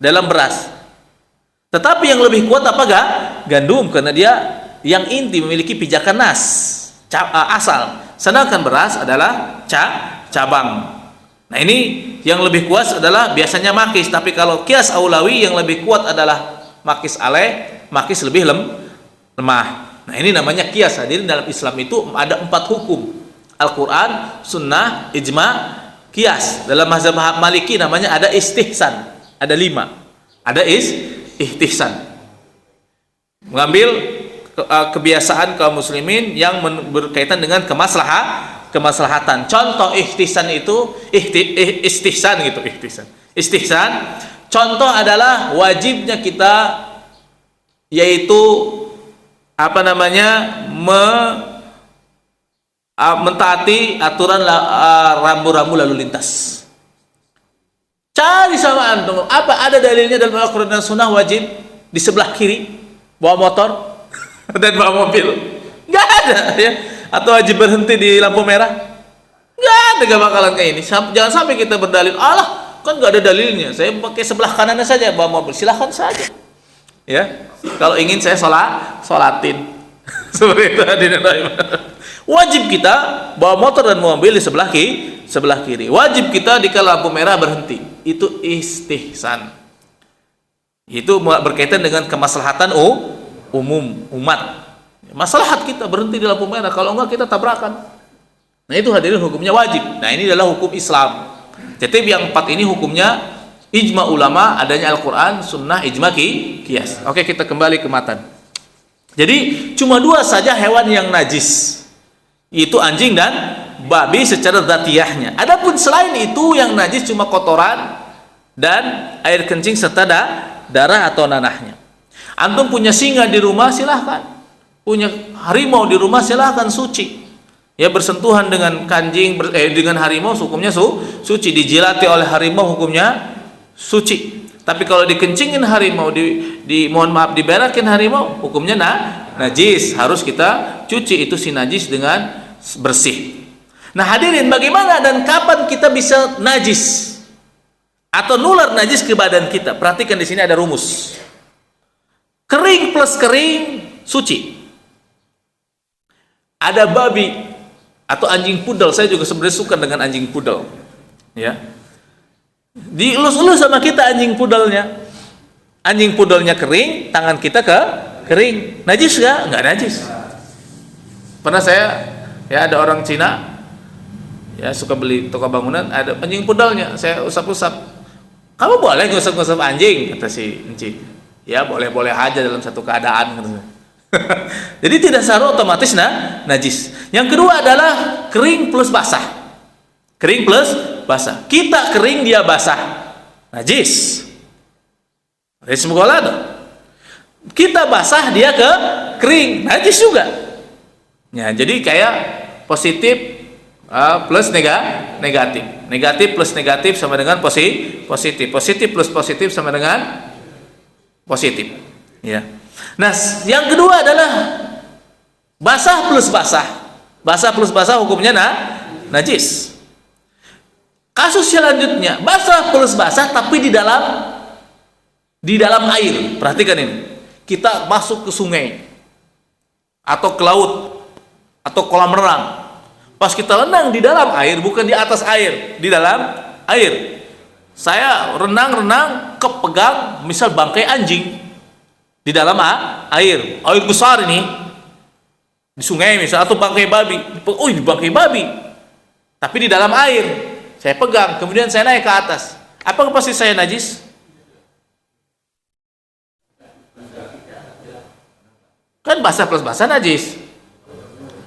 dalam beras. Tetapi yang lebih kuat apa gandum, karena dia yang inti memiliki pijakan nas asal, sedangkan beras adalah cabang. Nah, ini yang lebih kuat adalah biasanya makis, tapi kalau kias aulawi yang lebih kuat adalah makis alaih, makis lebih lemah. Nah, ini namanya kias. Hadirin, dalam Islam itu ada 4 hukum: Al-Quran, Sunnah, Ijma, Qiyas. Dalam mazhab Maliki namanya ada istihsan, ada 5. Ada istihsan, mengambil kebiasaan kaum muslimin yang berkaitan dengan kemaslahatan. Contoh istihsan itu istihsan gitu, istihsan. Contoh adalah wajibnya kita yaitu mentaati aturan rambu-rambu lalu lintas. Cari sama antum, apa ada dalilnya dalam Al-Quran dan Sunnah wajib di sebelah kiri bawa motor dan bawa mobil? Nggak ada, ya. Atau wajib berhenti di lampu merah? Nggak ada, nggak bakalan kayak ini. Jangan sampai kita berdalil, Allah kan nggak ada dalilnya, saya pakai sebelah kanannya saja bawa mobil, silahkan saja, ya. Kalau ingin saya sholatin seperti itu. Wajib kita bawa motor dan mobil di sebelah kiri. Wajib kita di lampu merah berhenti. Itu istihsan. Itu berkaitan dengan kemaslahatan umum umat. maslahat kita berhenti di lampu merah, kalau enggak kita tabrakan. Nah itu hadirin hukumnya wajib. Nah ini adalah hukum Islam. Jadi yang 4 ini hukumnya ijma ulama, adanya Al-Quran, sunnah, ijma qiyas. Oke, kita kembali ke matan. Jadi cuma 2 saja hewan yang najis, yaitu anjing dan babi secara dzatiyahnya. Adapun selain itu yang najis cuma kotoran dan air kencing serta darah atau nanahnya. Antum punya singa di rumah, silahkan. Punya harimau di rumah, silahkan, suci. Ya, bersentuhan dengan dengan harimau hukumnya suci. Dijilati oleh harimau hukumnya suci. Tapi kalau dikencingin harimau, mohon maaf, diberakin harimau, hukumnya najis. Harus kita cuci itu si najis dengan bersih. Nah hadirin, bagaimana dan kapan kita bisa najis atau nular najis ke badan kita? Perhatikan di sini ada rumus. Kering plus kering suci. Ada babi atau anjing pudel, saya juga sebenarnya suka dengan anjing pudel. Ya. Dielus-elus sama kita anjing pudelnya. Anjing pudelnya kering, tangan kita kering. Najis enggak? Enggak najis. Pernah ada orang Cina ya suka beli toko bangunan, ada anjing pudelnya, saya usap-usap. Kamu boleh ngusap-ngusap anjing? Kata si Enci. Ya boleh-boleh aja dalam satu keadaan. Jadi tidak secara otomatis najis. Yang kedua adalah kering plus basah. Kering plus basah. Kita kering, dia basah, najis. Najis mughalladh. Kita basah, dia kering, najis juga. Ya, jadi kayak positif plus negatif. Negatif plus negatif sama dengan positif. Positif plus positif sama dengan positif. Ya. Nah, yang kedua adalah basah plus basah. Basah plus basah hukumnya najis. Kasus selanjutnya, basah plus basah tapi di dalam air. Perhatikan ini. Kita masuk ke sungai atau ke laut atau kolam renang. Pas kita renang di dalam air, bukan di atas air, di dalam air. Saya renang kepegang misal bangkai anjing di dalam air besar ini, di sungai misal, atau bangkai babi. Oh, ini bangkai babi, tapi di dalam air. Saya pegang, kemudian saya naik ke atas. Apakah pasti saya najis? Kan basah plus basah najis.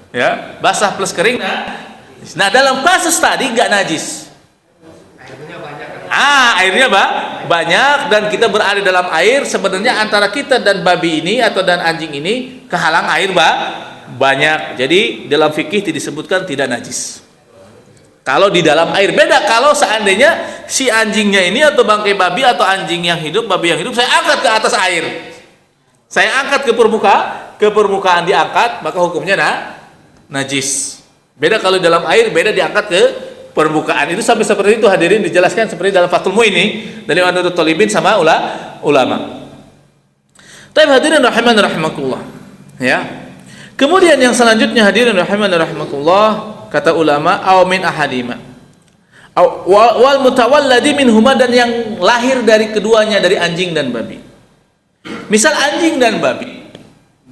Ya, basah plus kering najis. Nah, dalam kasus tadi nggak najis. Airnya banyak dan kita berada dalam air, sebenarnya antara kita dan babi ini atau dan anjing ini kehalang air banyak. Jadi dalam fikih disebutkan tidak najis. Kalau di dalam air beda. Kalau seandainya si anjingnya ini atau bangkai babi atau anjing yang hidup, babi yang hidup, saya angkat ke atas air, saya angkat ke permukaan diangkat, maka hukumnya najis. Beda kalau dalam air, beda diangkat ke permukaan. Itu sampai seperti itu hadirin, dijelaskan seperti dalam Fathul Mu'in ini dari Nahdlatul Thalibin sama ulama. Tapi hadirin rahiman rahimakumullah. Ya. Kemudian yang selanjutnya hadirin rahiman rahimakumullah, kata ulama, aw min ahadima. Wal mutawalladi minhuma, dan yang lahir dari keduanya, dari anjing dan babi. Misal anjing dan babi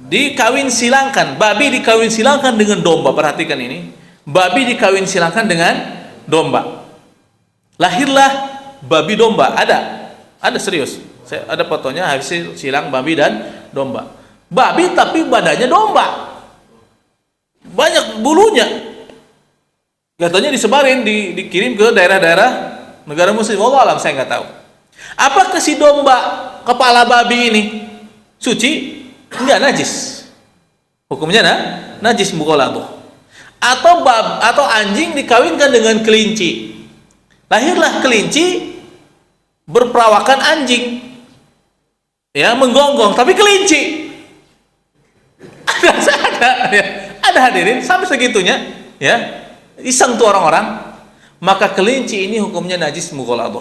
dikawin silangkan, babi dikawin silangkan dengan domba. Perhatikan ini. Babi dikawin silangkan dengan domba. Lahirlah babi domba. Ada serius. Saya ada fotonya hasil silang babi dan domba. Babi tapi badannya domba. Banyak bulunya. Katanya disebarin, dikirim ke daerah-daerah negara muslim. Wallahu alam, saya nggak tahu. Apakah si domba kepala babi ini suci? Enggak, najis. Hukumnya najis mughalladh. Atau anjing dikawinkan dengan kelinci. Lahirlah kelinci berperawakan anjing. Ya, menggonggong tapi kelinci. Ada hadirin sampai segitunya, ya. Iseng tuh orang-orang. Maka kelinci ini hukumnya najis mughalladh.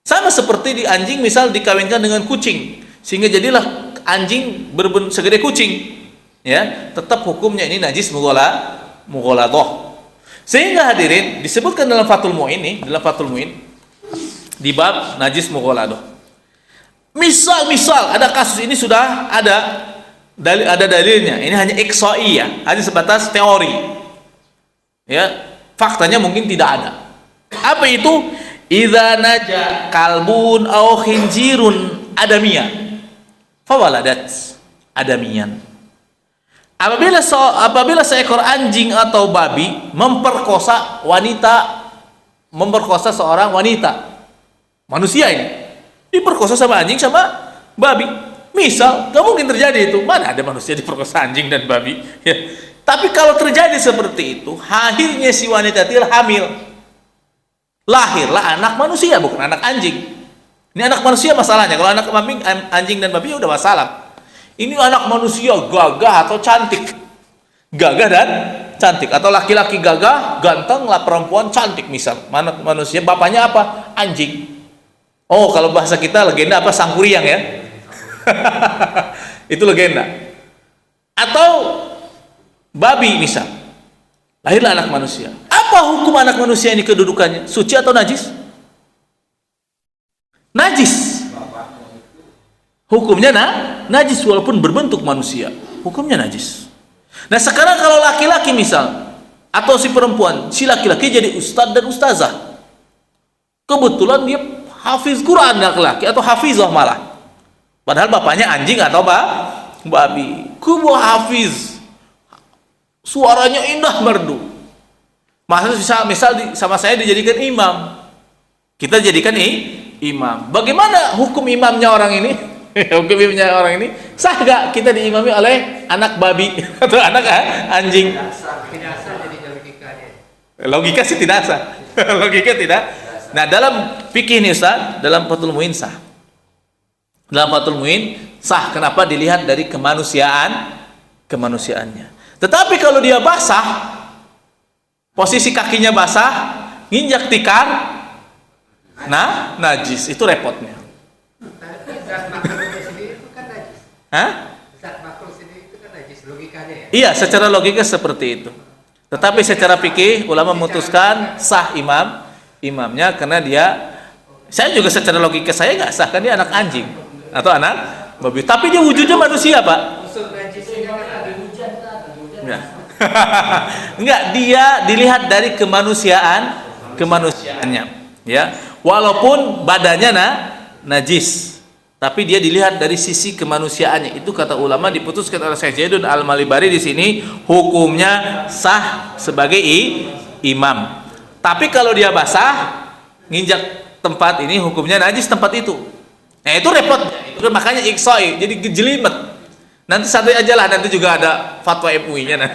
Sama seperti di anjing misal dikawinkan dengan kucing sehingga jadilah anjing berbentuk segede kucing, ya, tetap hukumnya ini najis mughalladh. Sehingga hadirin disebutkan dalam Fathul Mu'in di bab najis mughalladh. Misal ada kasus ini sudah ada Ada dalilnya. Ini hanya iqsa'i, hanya sebatas teori. Ya, faktanya mungkin tidak ada. Apa itu? Idza naja kalbun aw khinjirun adamiyan fawaladat adamiyan. Apabila seekor anjing atau babi memperkosa seorang wanita, manusia ini diperkosa sama anjing sama babi. Misal, gak mungkin terjadi itu. Mana ada manusia diperkosa anjing dan babi? Ya. Tapi kalau terjadi seperti itu, akhirnya si wanita itu hamil. Lahirlah anak manusia, bukan anak anjing. Ini anak manusia masalahnya. Kalau anak anjing dan babi udah masalah. Ini anak manusia gagah atau cantik. Gagah dan cantik. Atau laki-laki gagah, ganteng, lah perempuan cantik misal. Anak manusia, bapaknya apa? Anjing. Oh, kalau bahasa kita legenda apa? Sangkuriang ya. Itu legenda. Atau babi misal. Lahirlah anak manusia. Apa hukum anak manusia ini kedudukannya? Suci atau najis? Najis. Hukumnya najis walaupun berbentuk manusia. Hukumnya najis. Nah sekarang kalau laki-laki misal, atau si perempuan, si laki-laki jadi ustadz dan ustazah. Kebetulan dia hafiz Quran laki-laki atau hafizah malah. Padahal bapaknya anjing atau babi. Kubu hafiz. Suaranya indah merdu. Misal sama saya dijadikan imam. Kita jadikan imam. Bagaimana hukum imamnya orang ini? Hukum imamnya orang ini sah gak kita diimami oleh anak babi atau anak anjing? Tidak sah jadi logikanya. Logika sih tidak sah. Logika tidak. Nah dalam fikih ini Ustaz, dalam Fathul Muin sah. Dalam Fathul Muin sah. Kenapa? Dilihat dari kemanusiaannya. Tetapi kalau dia basah, posisi kakinya basah, nginjak tikar, najis. Itu repotnya. Hah? Iya, secara logika seperti itu. Tetapi secara fikih ulama memutuskan sah imamnya karena saya juga secara logika saya nggak sah kan dia anak anjing atau anak babi. Tapi dia wujudnya manusia, Pak. Enggak, dia dilihat dari kemanusiaannya, ya. Walaupun badannya najis. Tapi dia dilihat dari sisi kemanusiaannya. Itu kata ulama diputuskan oleh Syekh Zaidun Al-Malibari di sini hukumnya sah sebagai imam. Tapi kalau dia basah, nginjak tempat ini hukumnya najis tempat itu. Nah itu repot. Itu kan makanya iksoi, jadi gejelimet. Nanti satu aja lah, nanti juga ada fatwa MUI-nya.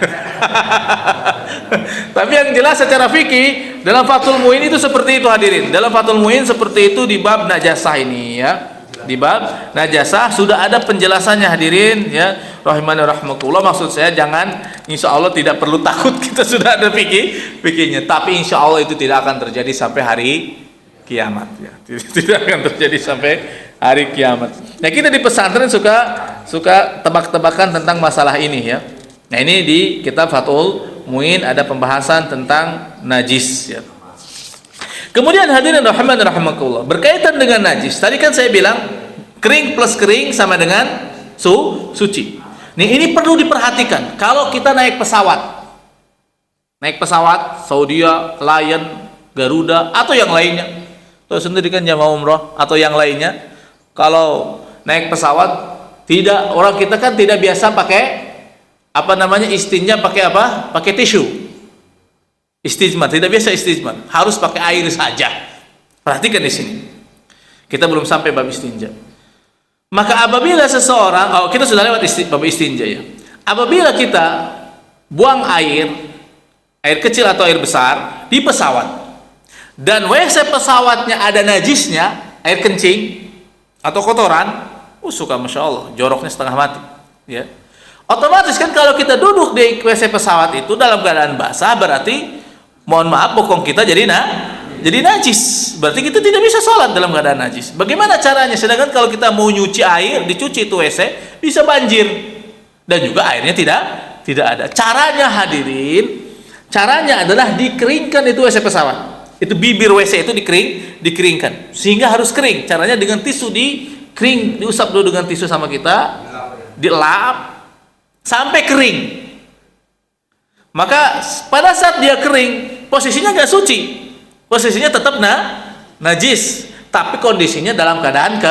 Tapi yang jelas secara fikih dalam Fathul Muin itu seperti itu hadirin. Dalam Fathul Muin seperti itu di bab najasah ini ya. Di bab najasah sudah ada penjelasannya hadirin ya, rahimani rahmatullah. Maksud saya jangan, insya Allah tidak perlu takut, kita sudah ada fikihnya. Tapi insya Allah itu tidak akan terjadi sampai hari kiamat ya. Tidak akan terjadi sampai hari kiamat. Nah kita di pesantren suka tebak-tebakan tentang masalah ini ya. Nah ini di kitab Fathul Muin ada pembahasan tentang najis ya. Kemudian hadirin rahimani rahimakumullah, berkaitan dengan najis. Tadi kan saya bilang kering plus kering sama dengan suci. Nih ini perlu diperhatikan. Kalau kita naik pesawat, Saudia, Lion, Garuda atau yang lainnya. Tahu sendiri kan jamaah umroh atau yang lainnya. Kalau naik pesawat, orang kita kan tidak biasa pakai istinja pakai apa? Pakai tisu. Istijmar, tidak biasa istijmar, harus pakai air saja. Perhatikan di sini. Kita belum sampai bab istinja. Maka apabila seseorang, kita sudah lewat bab istinja ya. Apabila kita buang air kecil atau air besar di pesawat dan WC pesawatnya ada najisnya, air kencing atau kotoran, suka masya Allah, joroknya setengah mati, ya. Otomatis kan kalau kita duduk di WC pesawat itu dalam keadaan basah, berarti mohon maaf bokong kita jadi najis. Berarti kita tidak bisa sholat dalam keadaan najis. Bagaimana caranya? Sedangkan kalau kita mau nyuci air, dicuci itu WC, bisa banjir. Dan juga airnya tidak ada. Caranya hadirin, caranya adalah dikeringkan itu WC pesawat. Itu bibir WC itu dikeringkan. Sehingga harus kering. Caranya dengan tisu diusap dulu dengan tisu sama kita, dilap, sampai kering. Maka pada saat dia kering, posisinya nggak suci, posisinya tetap najis, tapi kondisinya dalam keadaan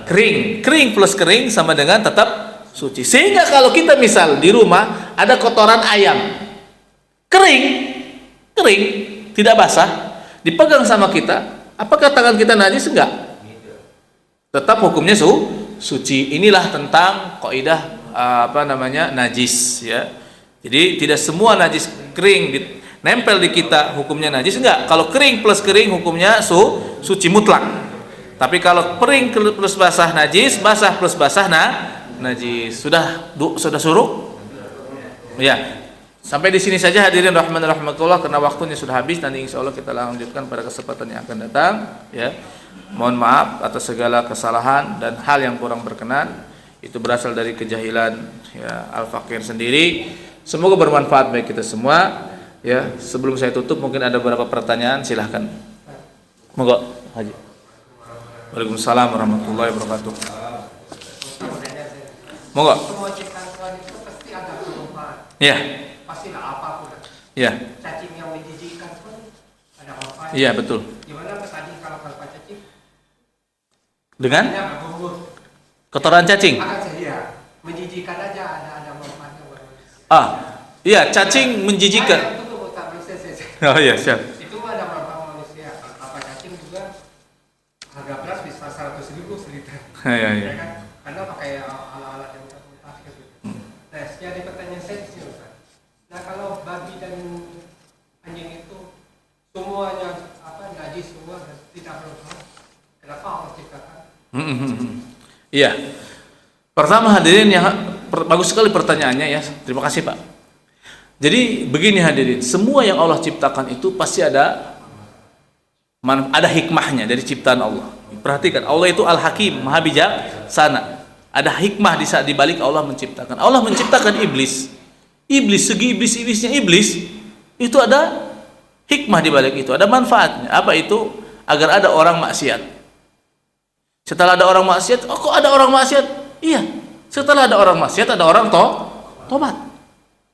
kering. Kering plus kering sama dengan tetap suci. Sehingga kalau kita misal di rumah ada kotoran ayam, kering, tidak basah, dipegang sama kita, apakah tangan kita najis? Enggak. Tetap hukumnya suci. Inilah tentang kaidah najis, ya. Jadi tidak semua najis kering nempel di kita hukumnya najis, enggak. Kalau kering plus kering hukumnya suci mutlak. Tapi kalau kering plus basah najis, basah plus basah najis. Sudah suruh? Ya. Sampai di sini saja hadirin rahman rahimakumullah, karena waktunya sudah habis. Nanti insyaallah kita lanjutkan pada kesempatan yang akan datang, ya. Mohon maaf atas segala kesalahan dan hal yang kurang berkenan. Itu berasal dari kejahilan, ya, Al-Fakir sendiri. Semoga bermanfaat bagi kita semua, ya. Sebelum saya tutup mungkin ada beberapa pertanyaan, silahkan. Monggo, Haji. Waalaikumsalam warahmatullahi wabarakatuh. Monggo. Semua ciptaan Tuhan itu pasti ada perubahan. Ya. Pasti ada apapun. Ya. Cacing yang menjijikan pun ada manfaatnya. Iya, betul. Gimana tadi kalau tanpa cacing? Dengan Hanya berbumbu. kotoran cacing. Akan saja menjijikan aja ada manfaatnya buat manusia. Iya, cacing menjijikan. Itu tuh tak bisa. Oh iya, siap. Itu ada manfaat manusia. Tanpa cacing juga harga beras bisa 100.000 seliter. Iya. Ya kan? Karena pakai alat-alat yang terbatas gitu. Nah, jadi pertanyaan saya di sini, Ustaz. Nah, kalau babi dan anjing itu semuanya najis semua dan tidak bermanfaat, kenapa Allah ciptakan? Iya. Pertama hadirin, yang bagus sekali pertanyaannya, ya. Terima kasih, Pak. Jadi begini hadirin, semua yang Allah ciptakan itu pasti ada hikmahnya dari ciptaan Allah. Perhatikan, Allah itu Al-Hakim, Maha Bijaksana. Ada hikmah di balik Allah menciptakan. Allah menciptakan iblis. Segi iblisnya iblis itu ada hikmah di balik itu, ada manfaatnya. Apa itu? Agar ada orang maksiat. Setelah ada orang maksiat, kok ada orang maksiat? Iya. Setelah ada orang maksiat, ada orang tobat.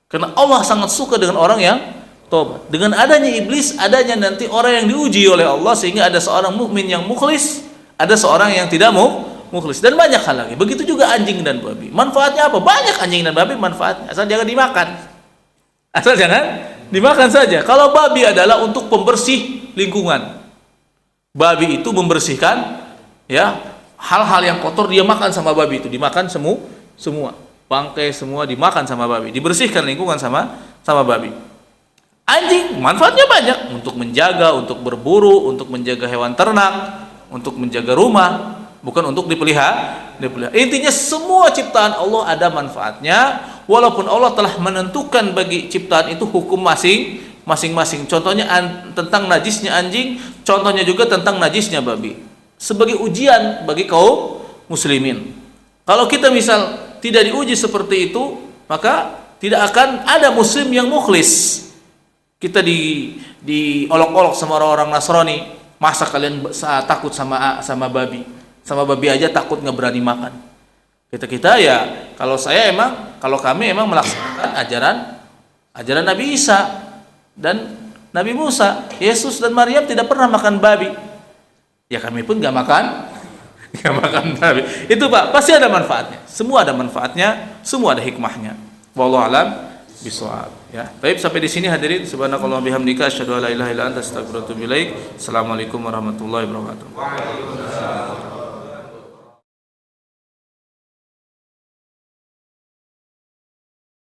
Karena Allah sangat suka dengan orang yang tobat. Dengan adanya iblis, adanya nanti orang yang diuji oleh Allah, sehingga ada seorang mukmin yang mukhlis, ada seorang yang tidak mukhlis, dan banyak hal lagi. Begitu juga anjing dan babi. Manfaatnya apa? Banyak anjing dan babi manfaatnya. Asal jangan dimakan saja. Kalau babi adalah untuk pembersih lingkungan. Babi itu membersihkan, ya, hal-hal yang kotor dia makan sama babi itu, dimakan semua. Bangkai semua dimakan sama babi, dibersihkan lingkungan sama babi. Anjing manfaatnya banyak, untuk menjaga, untuk berburu, untuk menjaga hewan ternak, untuk menjaga rumah, bukan untuk dipelihara. Intinya semua ciptaan Allah ada manfaatnya, walaupun Allah telah menentukan bagi ciptaan itu hukum masing-masing. Contohnya tentang najisnya anjing, contohnya juga tentang najisnya babi, sebagai ujian bagi kaum muslimin. Kalau kita misal tidak diuji seperti itu, maka tidak akan ada muslim yang mukhlis. Kita diolok-olok sama orang-orang Nasrani, masa kalian takut sama babi? Sama babi aja takut, nggak berani makan. Kita ya, kalau kami emang melaksanakan ajaran Nabi Isa dan Nabi Musa. Yesus dan Maryam tidak pernah makan babi. Ya kami pun nggak makan babi. Itu Pak, pasti ada manfaatnya. Semua ada manfaatnya, semua ada hikmahnya. Wallahu a'lam bishawab. Ya. Baik, sampai di sini hadirin. Subhanakallahumma bihamdika asyhadu an la ilaha illa anta astaghfiruka wa atubu ilaik. Assalamualaikum warahmatullahi wabarakatuh.